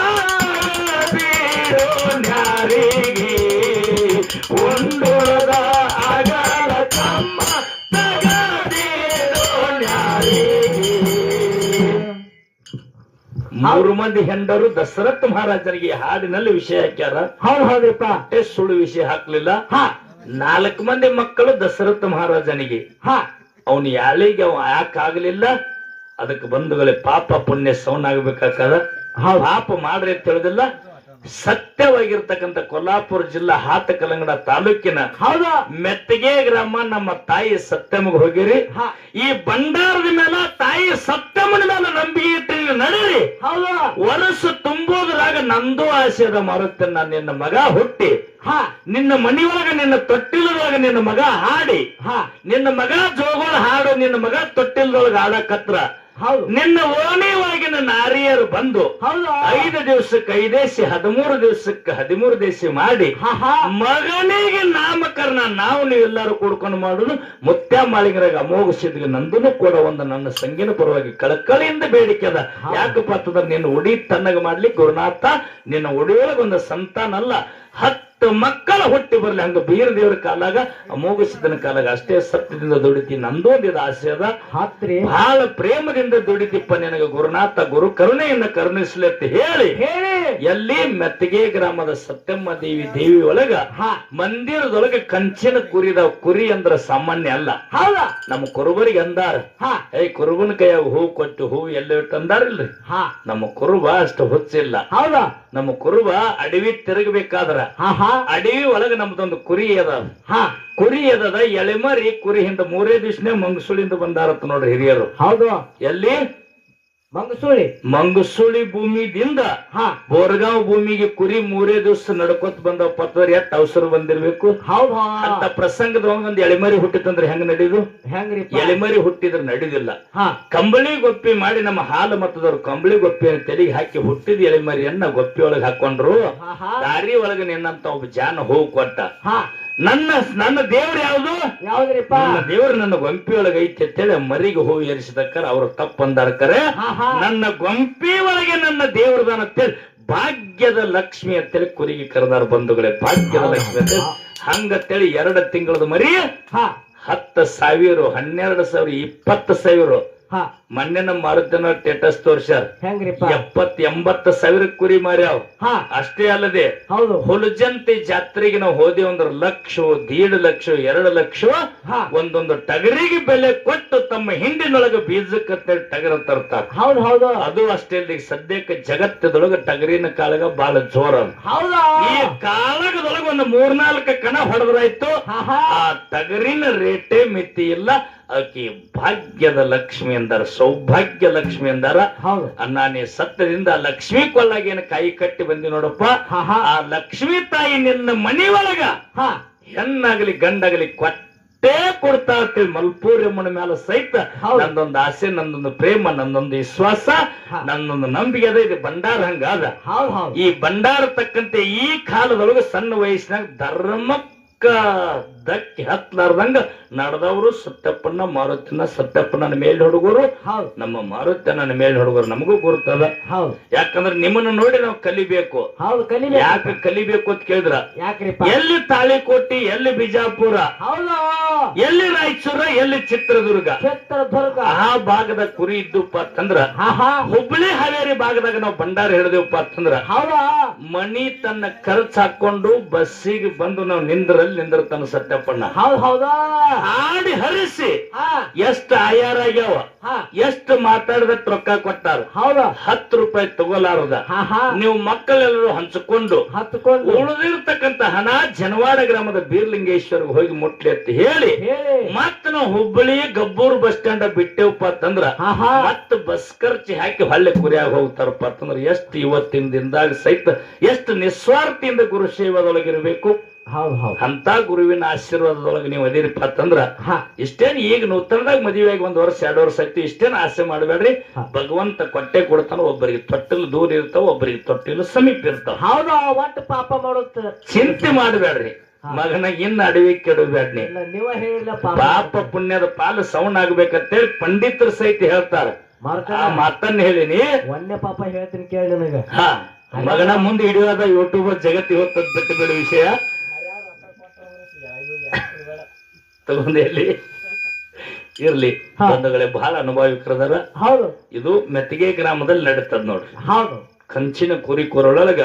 ಬೀಡೋ ನ್ಯಾರಿಗೆ, ಉಂಡುರದ ಅಗಲ ತಮ್ಮ ತಗದೀಡೋ ನ್ಯಾರಿಗೆ. 3 ಮಂದಿ ಹೆಂಡರು ದಶರಥ ಮಹಾರಾಜನಿಗೆ ಹಾಡಿನಲ್ಲಿ ವಿಷಯ ಹಾಕ್ಯಾರ. ಹೌದ್ರಿಪ್ಪ. ಅಷ್ಟೇ ಸುಳ್ಳು ವಿಷಯ ಹಾಕ್ಲಿಲ್ಲ. 4 ಮಂದಿ ಮಕ್ಕಳು ದಶರಥ ಮಹಾರಾಜನಿಗೆ. ಅವನು ಯಾಳಿಗೆ ಅವ ಯಾಕಾಗ್ಲಿಲ್ಲ? ಅದಕ್ಕೆ ಬಂಧುಗಳೇ ಪಾಪ ಪುಣ್ಯ ಸೌನ್ ಆಗ್ಬೇಕಾದ. ಪಾಪ ಮಾಡ್ರಿ ಅಂತ ಹೇಳುದಿಲ್ಲ. ಸತ್ಯವಾಗಿರ್ತಕ್ಕಂಥ ಕೊಲ್ಲಾಪುರ ಜಿಲ್ಲಾ ಹಾತಕಲಂಗಡ ತಾಲೂಕಿನ ಮೆತ್ತಗೆ ಗ್ರಾಮ ನಮ್ಮ ತಾಯಿ ಸತ್ಯಮ್ಗೆ ಹೋಗಿರಿ. ಈ ಭಂಡಾರದ ಮೇಲೆ ತಾಯಿ ಸತ್ಯಮ್ಮನ ಮೇಲೆ ನಂಬಿಕೆ ಇಟ್ಟು ನಡೀರಿ. ವರ್ಷ ತುಂಬೋದ್ರಾಗ ನಂದು ಆಸೆ ಅದ ಮಾರುತ್ತೇನೆ. ನಾನು ನಿನ್ನ ಮಗ ಹುಟ್ಟಿ ನಿನ್ನ ಮನಿಯೊಳಗ ನಿನ್ನ ತೊಟ್ಟಿಲದೊಳಗ ನಿನ್ನ ಮಗ ಹಾಡಿ, ನಿನ್ನ ಮಗ ಜೋಗೋಳ ಹಾಡು, ನಿನ್ನ ಮಗ ತೊಟ್ಟಿಲದೊಳಗ ಹಾಡಕತ್ರ ನಿನ್ನ ಓಣಿ ಒಳಗಿನ ನಾರಿಯರು ಬಂದು 5 ದಿವಸಕ್ಕೆ 5 ದೇಶಿ 13 ದಿವಸಕ್ಕೆ 13 ದೇಶಿ ಮಾಡಿ ಮಗನಿಗೆ ನಾಮಕರಣ ನಾವು ನೀವೆಲ್ಲರೂ ಕೂಡ್ಕೊಂಡು ಮಾಡುದು ಮುತ್ಯ ಮಾಳಿಗರಾಗ ಅಮೋಘಿಸಿದ್ವಿ. ನಂದನು ಕೂಡ ಒಂದು ನನ್ನ ಸಂಗಿನ ಪರವಾಗಿ ಕಳಕಳಿಯಿಂದ ಬೇಡಿಕೆ ಅದ. ಯಾಕಪ್ಪ ಅಂತಂದ್ರೆ ನಿನ್ನ ಉಡಿ ತನ್ನಗ ಮಾಡ್ಲಿಕ್ಕೆ ಗುರುನಾಥ ನಿನ್ನ ಉಡಿಯೊಳಗ ಒಂದು ಸಂತಾನ ಅಲ್ಲ 10 ಮಕ್ಕಳ ಹುಟ್ಟಿ ಬರ್ಲಿ. ಹಂಗ ಬೀರ ದೇವರ ಕಾಲಾಗ ಅಮೋಘಸಿದ್ದನ ಕಾಲಾಗ ಅಷ್ಟೇ ಸತ್ಯದಿಂದ ದುಡಿತಿ. ನಂದೊಂದಿದ ಆಸೆ ಅದ. ಬಹಳ ಪ್ರೇಮದಿಂದ ದುಡಿತಿಪ್ಪ ನಿನಗೆ ಗುರುನಾಥ ಗುರು ಕರುಣೆಯನ್ನ ಕರುಣಿಸ್ಲಿ ಅಂತ ಹೇಳಿ ಎಲ್ಲಿ ಮೆತ್ತಗೆ ಗ್ರಾಮದ ಸತ್ಯಮ್ಮ ದೇವಿ ಒಳಗ ಮಂದಿರದೊಳಗೆ ಕಂಚಿನ ಕುರಿ ಅಂದ್ರ ಸಾಮಾನ್ಯ ಅಲ್ಲ. ನಮ್ಮ ಕುರುಬರಿಗೆ ಅಂದಾರ, ಕುರುಬನ ಕೈಯಾಗ ಹೂ ಕೊಟ್ಟು ಹೂ ಎಲ್ಲ ಇಟ್ಟು ಅಂದಾರಿಲ್ರಿ. ನಮ್ಮ ಕುರುಬ ಅಷ್ಟು ಹುಚ್ಚಿಲ್ಲ. ನಮ್ಮ ಕುರುಬ ಅಡವಿ ತಿರುಗಬೇಕಾದ್ರ ಅಡವಿ ಒಳಗ ನಮ್ದೊಂದು ಕುರಿ ಅದ. ಕುರಿ ಎದದ ಎಳೆಮರಿ ಕುರಿ ಹಿಂದ 3 ದಿವಸನೇ ಮಂಗಸುಳಿಂದ ಬಂದಾರತ್ ನೋಡ್ರಿ ಹಿರಿಯರು. ಹೌದು. ಎಲ್ಲಿ? ಮಂಗಸುಳಿ ಭೂಮಿದಿಂದ ಬೋರ್ಗಾಂವ್ ಭೂಮಿಗೆ ಕುರಿ 3 ದಿವಸ ನಡ್ಕೊತ್ ಬಂದ ಪತ್ವರ್ ಎಟ್ ಅವಸರ ಬಂದಿರ್ಬೇಕು. ಅಂತ ಪ್ರಸಂಗದ ಒಂದು ಎಳೆಮರಿ ಹುಟ್ಟಿತಂದ್ರೆ ಹೆಂಗ್ ನಡೀದು? ಎಳೆಮರಿ ಹುಟ್ಟಿದ್ರೆ ನಡೀದಿಲ್ಲ. ಕಂಬಳಿ ಗೊಪ್ಪಿ ಮಾಡಿ ನಮ್ಮ ಹಾಲು ಮತದವ್ರು ಕಂಬಳಿ ಗೊಪ್ಪಿಯನ್ನು ತೆಲಿಗೆ ಹಾಕಿ ಹುಟ್ಟಿದ ಎಳೆಮರಿಯನ್ನ ಗೊಪ್ಪಿ ಒಳಗೆ ಹಾಕೊಂಡ್ರು. ದಾರಿ ಒಳಗೆ ನಿನ್ನಂತ ಒಬ್ಬ ಜಾನ ಹೋಗಿ ಕೊಟ್ಟ. ನನ್ನ ದೇವ್ರ ಯಾವ್ದ್ರಿಪ್ಪ? ನನ್ನ ದೇವ್ರು ನನ್ನ ಗೊಂಪಿ ಒಳಗೆ ಐತಿ ಅಂತೇಳಿ ಮರಿಗೆ ಹೋಗಿ ಏರಿಸಿದಕ್ಕರ ಅವ್ರ ತಪ್ಪಂದಾರ್ಕರೆ ನನ್ನ ಗೊಂಪಿ ಒಳಗೆ ನನ್ನ ದೇವ್ರದಾನ ಅಂತೇಳಿ ಭಾಗ್ಯದ ಲಕ್ಷ್ಮಿ ಅಂತೇಳಿ ಕುರಿಗೆ ಕರೆದಾರ ಬಂಧುಗಳೇ. ಭಾಗ್ಯದ ಲಕ್ಷ್ಮಿ ಅಂತ ಹಂಗಂತೇಳಿ 2 ತಿಂಗಳದ ಮರಿ 10,000 12,000 20,000 ಹಾ ಮೊನ್ನೆ ನಮ್ಮ ಮಾರುತನ ಸ್ಟೇಟಸ್ ತೋರ್ಸ್ಯಾರ ಹೆಂಗ್ರಿಪ್ಪ 70-80 ಸಾವಿರ ಕುರಿ ಮಾರ್ಯಾವ. ಹಾ ಅಷ್ಟೇ ಅಲ್ಲದೆ ಹೌದು ಹುಲಜಂತಿ ಜಾತ್ರೆಗೆ ನಾವು ಹೋದೇವ್ ಅಂದ್ರ 1,00,000, 1.5 ಲಕ್ಷ, 2 ಲಕ್ಷ ಹಾ ಒಂದೊಂದು ಟಗರಿಗೆ ಬೆಲೆ ಕೊಟ್ಟು ತಮ್ಮ ಹಿಂಡಿನೊಳಗ ಬೀಜಕ್ಕೆ ಟಗರ ತರ್ತಾರ. ಹೌದು ಹೌದು ಅದು ಅಷ್ಟೇ ಅಲ್ಲ, ಈಗ ಸದ್ಯಕ್ಕೆ ಜಗತ್ತದೊಳಗ ಟಗರಿನ ಕಾಳಗ ಬಹಳ ಜೋರ. ಹೌದಾ ಈ ಕಾಳಗದೊಳಗ ಒಂದು 3-4 ಕಣ ಹೊಡೆದ್ರಾಯ್ತು. ಹಾ ಹಾ ಆ ಟಗರಿನ ರೇಟೇ ಮಿತಿ ಇಲ್ಲ. ಆಕಿ ಭಾಗ್ಯದ ಲಕ್ಷ್ಮಿ ಎಂದಾರ, ಸೌಭಾಗ್ಯ ಲಕ್ಷ್ಮಿ ಎಂದಾರ. ಹೌದು ನಾನೇ ಸತ್ತದಿಂದ ಲಕ್ಷ್ಮಿ ಕೊಳ್ಳಾಗೇನ ಕಾಯಿ ಕಟ್ಟಿ ಬಂದಿ ನೋಡಪ್ಪ. ಹಾ ಹಾ ಆ ಲಕ್ಷ್ಮಿ ತಾಯಿ ನಿನ್ನ ಮನಿ ಒಳಗ ಹಾ ಹೆಣ್ಣಾಗಲಿ ಗಂಡಾಗಲಿ ಕೊಟ್ಟೇ ಕೊಡ್ತಾ ಇರ್ತೀವಿ. ಮಲ್ಪೂರಮ್ಮನ ಮೇಲೆ ಸಹಿತ ಹೌದು. ನಂದೊಂದು ಆಸೆ, ನಂದೊಂದು ಪ್ರೇಮ, ನಂದೊಂದು ವಿಶ್ವಾಸ, ಹಾ. ನನ್ನೊಂದು ನಂಬಿಕೆ ಅದ. ಇದು ಭಂಡಾರ ಹಂಗಾದ. ಹೌದು ಹೌದು ಈ ಭಂಡಾರ ತಕ್ಕಂತೆ ಈ ಕಾಲದೊಳಗ ಸಣ್ಣ ವಯಸ್ಸಿನಾಗ ಧರ್ಮಕ್ಕ ದಕ್ಕಿ ಹತ್ಲಾರ್ದಂಗ ನಡೆದವರು ಸತ್ಯಪ್ಪನ ಮಾರುತಿನ. ಸತ್ಯಪ್ಪನ ಮೇಲ್ ಹುಡುಗರು, ಹೌದು ನಮ್ಮ ಮಾರುತನ ಮೇಲ್ ಹುಡುಗರು ನಮಗೂ ಗುರುತದ. ಹೌದು ಯಾಕಂದ್ರೆ ನಿಮ್ಮನ್ನ ನೋಡಿ ನಾವು ಕಲಿಬೇಕು. ಹೌದು ಕಲಿಬೇಕು. ಯಾಕೆ ಕಲಿಬೇಕು ಅಂತ ಕೇಳಿದ್ರ, ಯಾಕ್ರಿಪ್ಪ? ಎಲ್ಲಿ ತಾಳಿಕೋಟಿ, ಎಲ್ಲಿ ಬಿಜಾಪುರ, ಹೌದು ಎಲ್ಲಿ ರಾಯಚೂರ, ಎಲ್ಲಿ ಚಿತ್ರದುರ್ಗ, ಚಿತ್ರದುರ್ಗ ಆ ಭಾಗದ ಕುರಿ ಇದ್ದಪ್ಪ ಅಂತಂದ್ರ, ಹಾ ಹಾ ಹುಬ್ಬಳ್ಳಿ ಹಾವೇರಿ ಭಾಗದಾಗ ನಾವು ಭಂಡಾರ ಹಿಡಿದೇವಪ್ಪ ಅಂತಂದ್ರ, ಹೌದಾ ಮಣಿ ತನ್ನ ಖರ್ಚು ಹಾಕೊಂಡು ಬಸ್ಸಿಗೆ ಬಂದು ನಾವು ನಿಂದಿರ್ತಾನ ಸತ್ಯಪ್ಪಣ್ಣ. ಹೌದು ಹೌದಾ ಆಡಿ ಹರಿಸಿ ಹಾ ಎಷ್ಟು ಆಯಾರ ಆಗ್ಯಾವ, ಹಾ ಎಷ್ಟು ಮಾತಾಡಿದಟ್ಟು ರೊಕ್ಕ ಕೊಟ್ಟಾರ. ಹೌದಾ 10 ರೂಪಾಯಿ ತಗೋಲಾರದ ಹಾ ಹಾ ನೀವು ಮಕ್ಕಳೆಲ್ಲರೂ ಹಂಚಿಕೊಂಡು ಹತ್ಕೊಂಡು ಉಳಿದಿರ್ತಕ್ಕಂತ ಹಣ ಜನವಾಡ ಗ್ರಾಮದ ಬೀರ್ಲಿಂಗೇಶ್ವರ್ಗೆ ಹೋಗಿ ಮುಟ್ಲಿ ಅಂತ ಹೇಳಿ ಹೇಳಿ ಮತ್ತ ನಾವು ಹುಬ್ಬಳ್ಳಿ ಗಬ್ಬೂರ್ ಬಸ್ ಸ್ಟ್ಯಾಂಡ್ ಬಿಟ್ಟೇವಪ್ಪ ಅಂತಂದ್ರ, ಹಾ ಹಾ ಮತ್ತ ಬಸ್ ಖರ್ಚು ಹಾಕಿ ಹೊಳ್ಳೆ ಕುರಿಯಾಗ ಹೋಗ್ತಾರಪ್ಪ ಅಂತಂದ್ರ ಎಷ್ಟು ಇವತ್ತಿನ ದಿನದಾಗ ಸಹಿತ ಎಷ್ಟು ನಿಸ್ವಾರ್ಥಿಯಿಂದ ಗುರು ಸೇವಾದೊಳಗಿರ್ಬೇಕು. ಹೌದು ಹೌದು ಅಂತ ಗುರುವಿನ ಆಶೀರ್ವಾದದೊಳಗೆ ನೀವು ಅದಿರಪ್ಪ ಅಂತಂದ್ರ, ಹಾ ಇಷ್ಟೇನ್ ಈಗ ನೂತನದಾಗ ಮದುವೆಯಾಗಿ 1 ವರ್ಷ 2 ವರ್ಷ ಆಯ್ತು, ಇಷ್ಟೇನ್ ಆಸೆ ಮಾಡಬೇಡ್ರಿ. ಹಾ. ಭಗವಂತ ಕೊಟ್ಟೆ ಕೊಡ್ತಾನ. ಒಬ್ಬರಿಗೆ ತೊಟ್ಟಿಲು ದೂರ ಇರ್ತಾವ, ಒಬ್ಬರಿಗೆ ತೊಟ್ಟಿಲು ಸಮೀಪ ಇರ್ತಾವ. ಹೌದಾ ಒಟ್ಟು ಪಾಪ ಮಾಡುತ್ತ ಚಿಂತೆ ಮಾಡಬೇಡ್ರಿ ಹಾ. ಮಗನ ಇನ್ನ ಅಡವಿ ಕೆಡಬೇಡ್ನಿ. ಇಲ್ಲ ನೀವ ಹೇಳಿಲ್ಲ ಪಾಪ ಪುಣ್ಯದ ಪಾಲು ಸೌಂಡ್ ಆಗ್ಬೇಕಂತೇಳಿ ಪಂಡಿತರು ಸಹಿತ ಹೇಳ್ತಾರ. ಆ ಮಾತನ್ನ ಹೇಳಿನಿ. ಒಂದೇ ಪಾಪ ಹೇಳ್ತೀನಿ ಕೇಳಿ ನನಗ. ಹಾ ಮಗನ ಮುಂದೆ ಹಿಡಿಯೋದ ಯೂಟ್ಯೂಬ್ ಜಗತ್ತಿ ಹೊತ್ತದ್ ಬಿಟ್ಟು ಬಿಡು ವಿಷಯ ತಗೊಂಡೇಲಿ ಇರ್ಲಿ. ಹಾ. ಬಂಧುಗಳೇ ಬಹಳ ಅನುಭವಿಕರದಾರ. ಹೌದು ಇದು ಮೆತ್ತಿಗೆ ಗ್ರಾಮದಲ್ಲಿ ನಡೀತದ ನೋಡ್ರಿ. ಹೌದು ಕಂಚಿನ ಕುರಿ ಕೊರಳೊಳಗ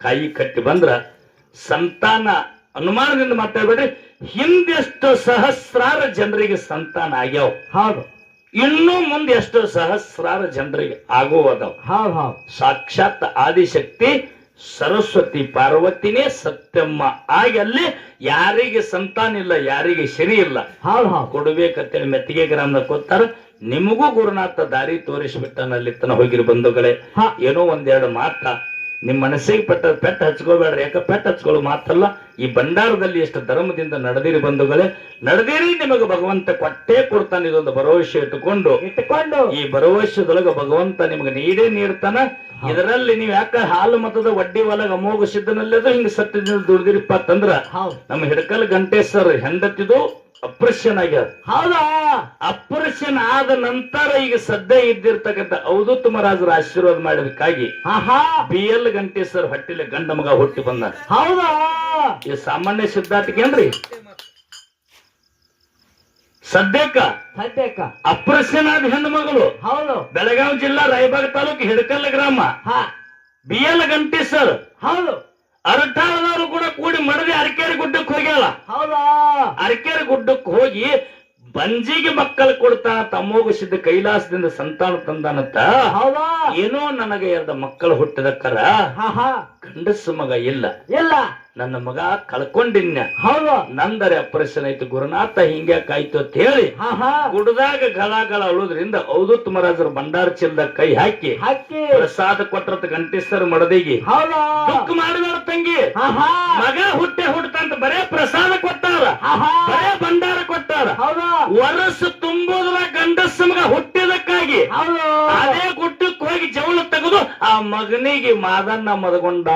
ಕಾಯಿ ಕಟ್ಟಿ ಬಂದ್ರ ಸಂತಾನ ಅನುಮಾನದಿಂದ ಮಾತಾಡ್ಬೇಡ್ರಿ. ಹಿಂದೆಷ್ಟು ಸಹಸ್ರಾರ ಜನರಿಗೆ ಸಂತಾನ ಆಗ್ಯಾವ, ಹೌದು ಇನ್ನೂ ಮುಂದೆ ಎಷ್ಟೋ ಸಹಸ್ರಾರ ಜನರಿಗೆ ಆಗುವದವ. ಹೌದು ಹೌದು ಸಾಕ್ಷಾತ್ ಆದಿಶಕ್ತಿ ಸರಸ್ವತಿ ಪಾರ್ವತಿನೇ ಸತ್ಯಮ್ಮ ಆಗಿ ಅಲ್ಲಿ ಯಾರಿಗೆ ಸಂತಾನ ಇಲ್ಲ, ಯಾರಿಗೆ ಶರಿ ಇಲ್ಲ, ಹೌದು ಹೌದು ಕೊಡ್ಬೇಕಂತೇಳಿ ಮೆತ್ತಿಗೆ ಗ್ರಾಮದಾಗ ಕೊಡ್ತಾರ. ನಿಮಗೂ ಗುರುನಾಥ ದಾರಿ ತೋರಿಸ್ಬಿಟ್ಟನಲ್ಲಿ ತನ ಹೋಗಿರಿ ಬಂಧುಗಳೇ. ಹಾ. ಏನೋ 1-2 ಮಾತ ನಿಮ್ ಮನಸ್ಸಿಗೆ ಪೆಟ್ಟ ಹಚ್ಕೋಬೇಡ್ರಿ. ಯಾಕ ಪೆಟ್ಟ ಹಚ್ಕೊಳ್ಳೋ ಮಾತಲ್ಲ. ಈ ಭಂಡಾರದಲ್ಲಿ ಎಷ್ಟು ಧರ್ಮದಿಂದ ನಡೆದಿರಿ ಬಂಧುಗಳೇ, ನಡೆದಿರಿ. ನಿಮಗೆ ಭಗವಂತ ಕೊಟ್ಟೇ ಕೊಡ್ತಾನೆ. ಇದೊಂದು ಭರವಸೆ ಇಟ್ಟುಕೊಂಡು ಈ ಭರವಸೆದೊಳಗ ಭಗವಂತ ನಿಮಗೆ ನೀಡೇ ನೀಡ್ತಾನ. ಇದರಲ್ಲಿ ನೀವ್ ಯಾಕ ಹಾಲು ಮತದ ವಡ್ಡಿ ಒಳಗ ಅಮೋಘ ಸಿದ್ಧನಲ್ಲದ ಹಿಂಗ ಸತ್ಯದಿಂದ ದುಡ್ದಿರಿಪ್ಪ ಅಂತಂದ್ರ, ಹೌದು ನಮ್ಮ ಹಿಡಕಲ್ ಗಂಟೇಶ್ವರ ಹೆಂಡತಿದು ಆಪರೇಷನ್ ಆಗ್ಯಾದ. ಹೌದಾ ಆಪರೇಷನ್ ಆದ ನಂತರ ಈಗ ಸದ್ಯ ಇದ್ದಿರ್ತಕ್ಕಂಥ ಅವಧೂತ ಮಹಾರಾಜರ ಆಶೀರ್ವಾದ ಮಾಡೋದಕ್ಕಾಗಿ ಹಾ ಹಾ BL ಗಂಟೇಶ್ವರ ಹೊಟ್ಟಿಲೆ ಗಂಡ ಮಗ ಹುಟ್ಟಿ ಬಂದ. ಹೌದಾ ಇದು ಸಾಮಾನ್ಯ ಸಿದ್ಧಾಂತಕ್ಕೇನ್ರಿ. ಸದ್ಯಕ್ಕ ಸದ್ಯಕ್ಕ ಆಪರೇಷನ್ ಆದ ಹೆಣ್ಣು ಮಗಳು ಹೌದು ಬೆಳಗಾವಿ ಜಿಲ್ಲಾ ರಾಯಬಾಗ ತಾಲೂಕು ಹಿಡಕಲ್ ಗ್ರಾಮ ಹಾ BL ಗಂಟೇಶ್ವರ್ ಹೌದು ಅರಟಾಳದವರು ಕೂಡ ಕೂಡಿ ಮಡದಿ ಅರಕೇರಿ ಗುಡ್ಡಕ್ಕೆ ಹೋಗ್ಯಾಳ. ಹೌದಾ ಅರಕೇರಿ ಗುಡ್ಡಕ್ಕೆ ಹೋಗಿ ಬಂಜಿಗೆ ಮಕ್ಕಳು ಕೊಡ್ತಾನ. ತಮ್ಮೋಗ ಸಿದ್ಧ ಕೈಲಾಸದಿಂದ ಸಂತಾನ ತಂದಾನಂತ. ಹೌದಾ ಏನೋ ನನಗೆ 2 ಮಕ್ಕಳು ಹುಟ್ಟಿದಕ್ಕರ ಹಾ ಹಾ ಗಂಡಸ ಮಗ ಇಲ್ಲ, ಇಲ್ಲ ನನ್ನ ಮಗ ಕಳ್ಕೊಂಡಿನ್ಯ, ಹೌದು ನಂದರೆ ಆಪರೇಷನ್ ಆಯ್ತು, ಗುರುನಾಥ ಹಿಂಗ್ಯಾಕಾಯ್ತು ಅಂತ ಹೇಳಿ ಹಾ ಹಾ ಗುಡ್ದಾಗ ಗಳ ಅಳುದ್ರಿಂದ ಅವಧೂತ ಮಹಾರಾಜರು ಭಂಡಾರ ಚಿಲ್ದ ಕೈ ಹಾಕಿ ಹಕ್ಕಿ ಪ್ರಸಾದ ಕೊಟ್ಟರತ ಗಂಟೇಶ್ವರ ಮಡದಿಗೆ ಹೌದಾ ದುಃಖ ಮಾಡಿದಾರ ತಂಗಿ. ಹಾ ಹಾ ಮಗ ಹುಟ್ಟಂತ ಬರೇ ಪ್ರಸಾದ ಕೊಟ್ಟಾರ, ಹಾ ಹಾ ಬರೇ ಭಂಡಾರ ಕೊಟ್ಟಾರ. ಹೌದಾ ವರಸ ತುಂಬುದ್ರ ಗಂಡಸ ಮಗ ಹುಟ್ಟಿದಕ್ಕಾಗಿ ಹೌದು ಅದೇ ಗುಡ್ಡಕ್ಕೆ ಹೋಗಿ ಜವಳ ತೆಗೆದು ಆ ಮಗನಿಗೆ ಮಾದನ್ನ ಮದಗೊಂಡ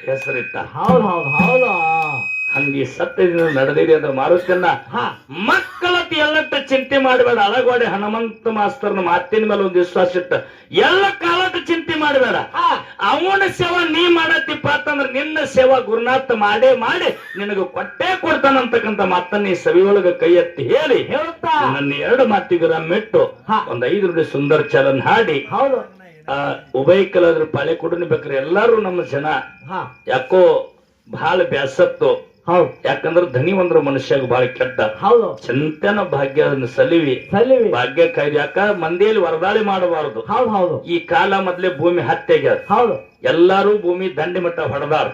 ಹೆಸರಿಟ್ಟ. ಹೌದು ಹೌದು ಹೌದಾ ಹಂಗಿ ಸತ್ಯದಿಂದ ನಡೆದಿರಿ ಅಂದ್ರೆ ಮಾರುತನ್ನ ಹಾ ಮಕ್ಕಳ ಮತ್ ಎಲ್ಲಟ್ಟ ಚಿಂತೆ ಮಾಡಬೇಡ. ಅಳಗೋಡೆ ಹನುಮಂತ ಮಾಸ್ತರ್ನ ಮಾತಿನ ಮೇಲೆ ಒಂದು ವಿಶ್ವಾಸ ಇಟ್ಟ ಎಲ್ಲ ಕಾಲಕ್ಕೆ ಚಿಂತೆ ಮಾಡಬೇಡ. ಅವನ ಸೇವಾ ನೀ ಮಾಡತ್ತಿಪ್ಪ ಅಂತಂದ್ರ ನಿನ್ನ ಸೇವಾ ಗುರುನಾಥ ಮಾಡೇ ಮಾಡಿ ನಿನಗ ಕೊಟ್ಟೇ ಕೊಡ್ತಾನಂತಕ್ಕಂತ ಮಾತನ್ನ ನೀ ಸವಿ ಒಳಗ ಕೈ ಎತ್ತಿ ಹೇಳಿ ಹೇಳುತ್ತಾ ನನ್ನ 2 ಮಾತಿಗರ ಮೆಟ್ಟು ಒಂದ್ 5 ನುಡಿ ಸುಂದರ ಚಲನ್ ಹಾಡಿ ಹೌದು ಉಭಯ ಕಲಾದ್ರ ಪಾಳೆ ಕೊಡಬೇಕ್ರಿ. ಎಲ್ಲಾರು ನಮ್ಮ ಜನ ಯಾಕೋ ಬಹಳ ಬ್ಯಾಸತ್ತು. ಹೌದು ಯಾಕಂದ್ರ ಧನಿ ಒಂದ್ರ ಮನುಷ್ಯಾಗ ಬಹಳ ಕೆಟ್ಟ. ಹೌದು ಚಂತನ ಭಾಗ್ಯವನ್ನು ಸಲಿವಿ ಭಾಗ್ಯ ಕಾಯ್ದು. ಯಾಕ ಮಂದಿಯಲ್ಲಿ ವರದಾಳಿ ಮಾಡಬಾರದು. ಹೌದು ಹೌದು ಈ ಕಾಲ ಮೊದ್ಲೇ ಭೂಮಿ ಹತ್ತೆಗ್ಯಾರ. ಹೌದು ಎಲ್ಲಾರು ಭೂಮಿ ದಂಡಿ ಮಟ್ಟ ಹೊಡೆದಾರ.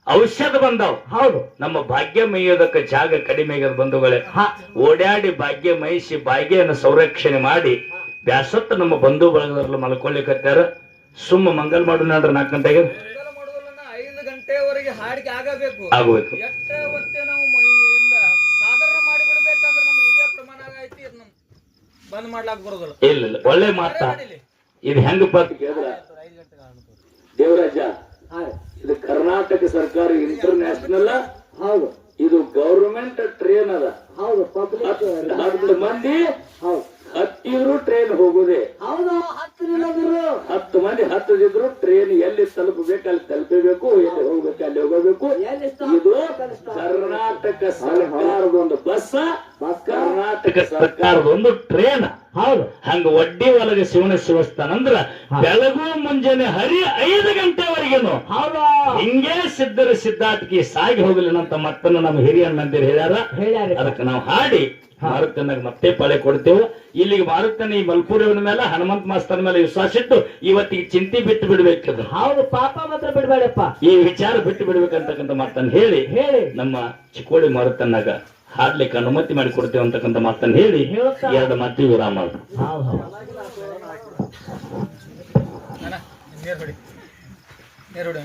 ಔಷಧ ಬಂದಾವ್. ಹೌದು ನಮ್ಮ ಭಾಗ್ಯ ಮೇಯೋದಕ್ಕ ಜಾಗ ಕಡಿಮೆ ಆಗ್ಯದ ಬಂಧುಗಳೇ. ಓಡಾಡಿ ಭಾಗ್ಯ ಮೈಸಿ ಭಾಗ್ಯನ ಸಂರಕ್ಷಣೆ ಮಾಡಿ ಬ್ಯಾಸತ್ತ ನಮ್ಮ ಬಂಧು ಬಳಗದವ್ರಲ್ಲ ಮಲ್ಕೊಳ್ಳಿಕತ್ಯಾರ. ಸುಮ್ಮ ಮಂಗಲ್ ಮಾಡು ನಾಡ್ರ 4 ಗಂಟೆಗೆ 5 ಗಂಟೆವರೆಗೆ ಹಾಡಿಕೆ ಆಗಬೇಕು. ಎಷ್ಟೇ ಹೊತ್ತೆ ನಾವು ಸಾಧಾರಣ ಮಾಡಿ ಬಿಡ್ಬೇಕಂದ್ರೆ ನಮ್ದು ಇದೇ ಪ್ರಮಾಣ ಆಗೈತಿ. ಬಂದ್ ಮಾಡ್ಲಾಕ್ ಬರೋದಿಲ್ಲ. ಇಲ್ಲ ಒಳ್ಳೆ ಮಾತ. ಇದು ಹೆಂಗಪ್ಪ ಅಂತ ಕೇಳಿದ್ರ ದೇವರಾಜ, ಇದು ಕರ್ನಾಟಕ ಸರ್ಕಾರ ಇಂಟರ್ನ್ಯಾಷನಲ್. ಹೌದು ಇದು ಗವರ್ಮೆಂಟ್ ಟ್ರೈನ್ ಅದ. ಹೌದು 10 ಮಂದಿ ಹತ್ತಿದ್ರು ಟ್ರೈನ್ ಹೋಗುದೇ. ಹೌದು 10 ಮಂದಿ ಹತ್ತದಿದ್ರು ಟ್ರೈನ್ ಎಲ್ಲಿ ತಲುಪಬೇಕು ಅಲ್ಲಿ ತಲುಪಬೇಕು, ಎಲ್ಲಿ ಹೋಗ್ಬೇಕು ಅಲ್ಲಿ ಹೋಗಬೇಕು. ಇದು ಕರ್ನಾಟಕ ಸರ್ಕಾರದ ಒಂದು ಬಸ್, ಕರ್ನಾಟಕ ಸರ್ಕಾರದ ಒಂದು ಟ್ರೈನ್. ಹೌದು ಹಂಗ ಒಡ್ಡಿ ಒಳಗೆ ಶಿವನ ಶಿವಸ್ಥಾನ ಅಂದ್ರ ಬೆಳಗು ಮುಂಜಾನೆ 5 ಗಂಟೆವರೆಗೇನು ಹೌದಾ ಹಿಂಗೆ ಸಿದ್ಧರ ಸಿದ್ಧಾರ್ಥಿಗೆ ಸಾಗಿ ಹೋಗಲಿನಂತ ಮತ್ತನ್ನು ನಮ್ಮ ಹಿರಿಯ ಮಂದಿರ ಹೇಳ್ಯಾರ. ಅದಕ್ಕೆ ನಾವು ಹಾಡಿ ಮಾರುತನಾಗ ಮತ್ತೆ ಪಾಳೆ ಕೊಡ್ತೇವೆ. ಇಲ್ಲಿಗೆ ಮಾರುತನ ಈ ಮಲ್ಪುರವನ ಮೇಲೆ ಹನುಮಂತ ಮಾಸ್ತರ್ ಮೇಲೆ ವಿಶ್ವಾಸ ಇಟ್ಟು ಇವತ್ತಿಗೆ ಚಿಂತೆ ಬಿಟ್ಟು ಬಿಡ್ಬೇಕದು. ಹೌದು ಪಾಪ ಮಾತ್ರ ಬಿಡ್ಬೇಡಪ್ಪ, ಈ ವಿಚಾರ ಬಿಟ್ಟು ಬಿಡ್ಬೇಕಂತಕ್ಕಂಥ ಮಾತನ್ನ ಹೇಳಿ ನಮ್ಮ ಚಿಕ್ಕೋಡಿ ಮಾರುತನಾಗ ಹಾಡ್ಲಿಕ್ಕೆ ಅನುಮತಿ ಮಾಡಿ ಕೊಡ್ತೇವೆ ಅಂತಕ್ಕಂಥ ಮಾತನ್ನ ಹೇಳಿ 2 ಮಾತಿಗೆ ವಿರಾಮ. ನೇರ್ ಹೊಡಿ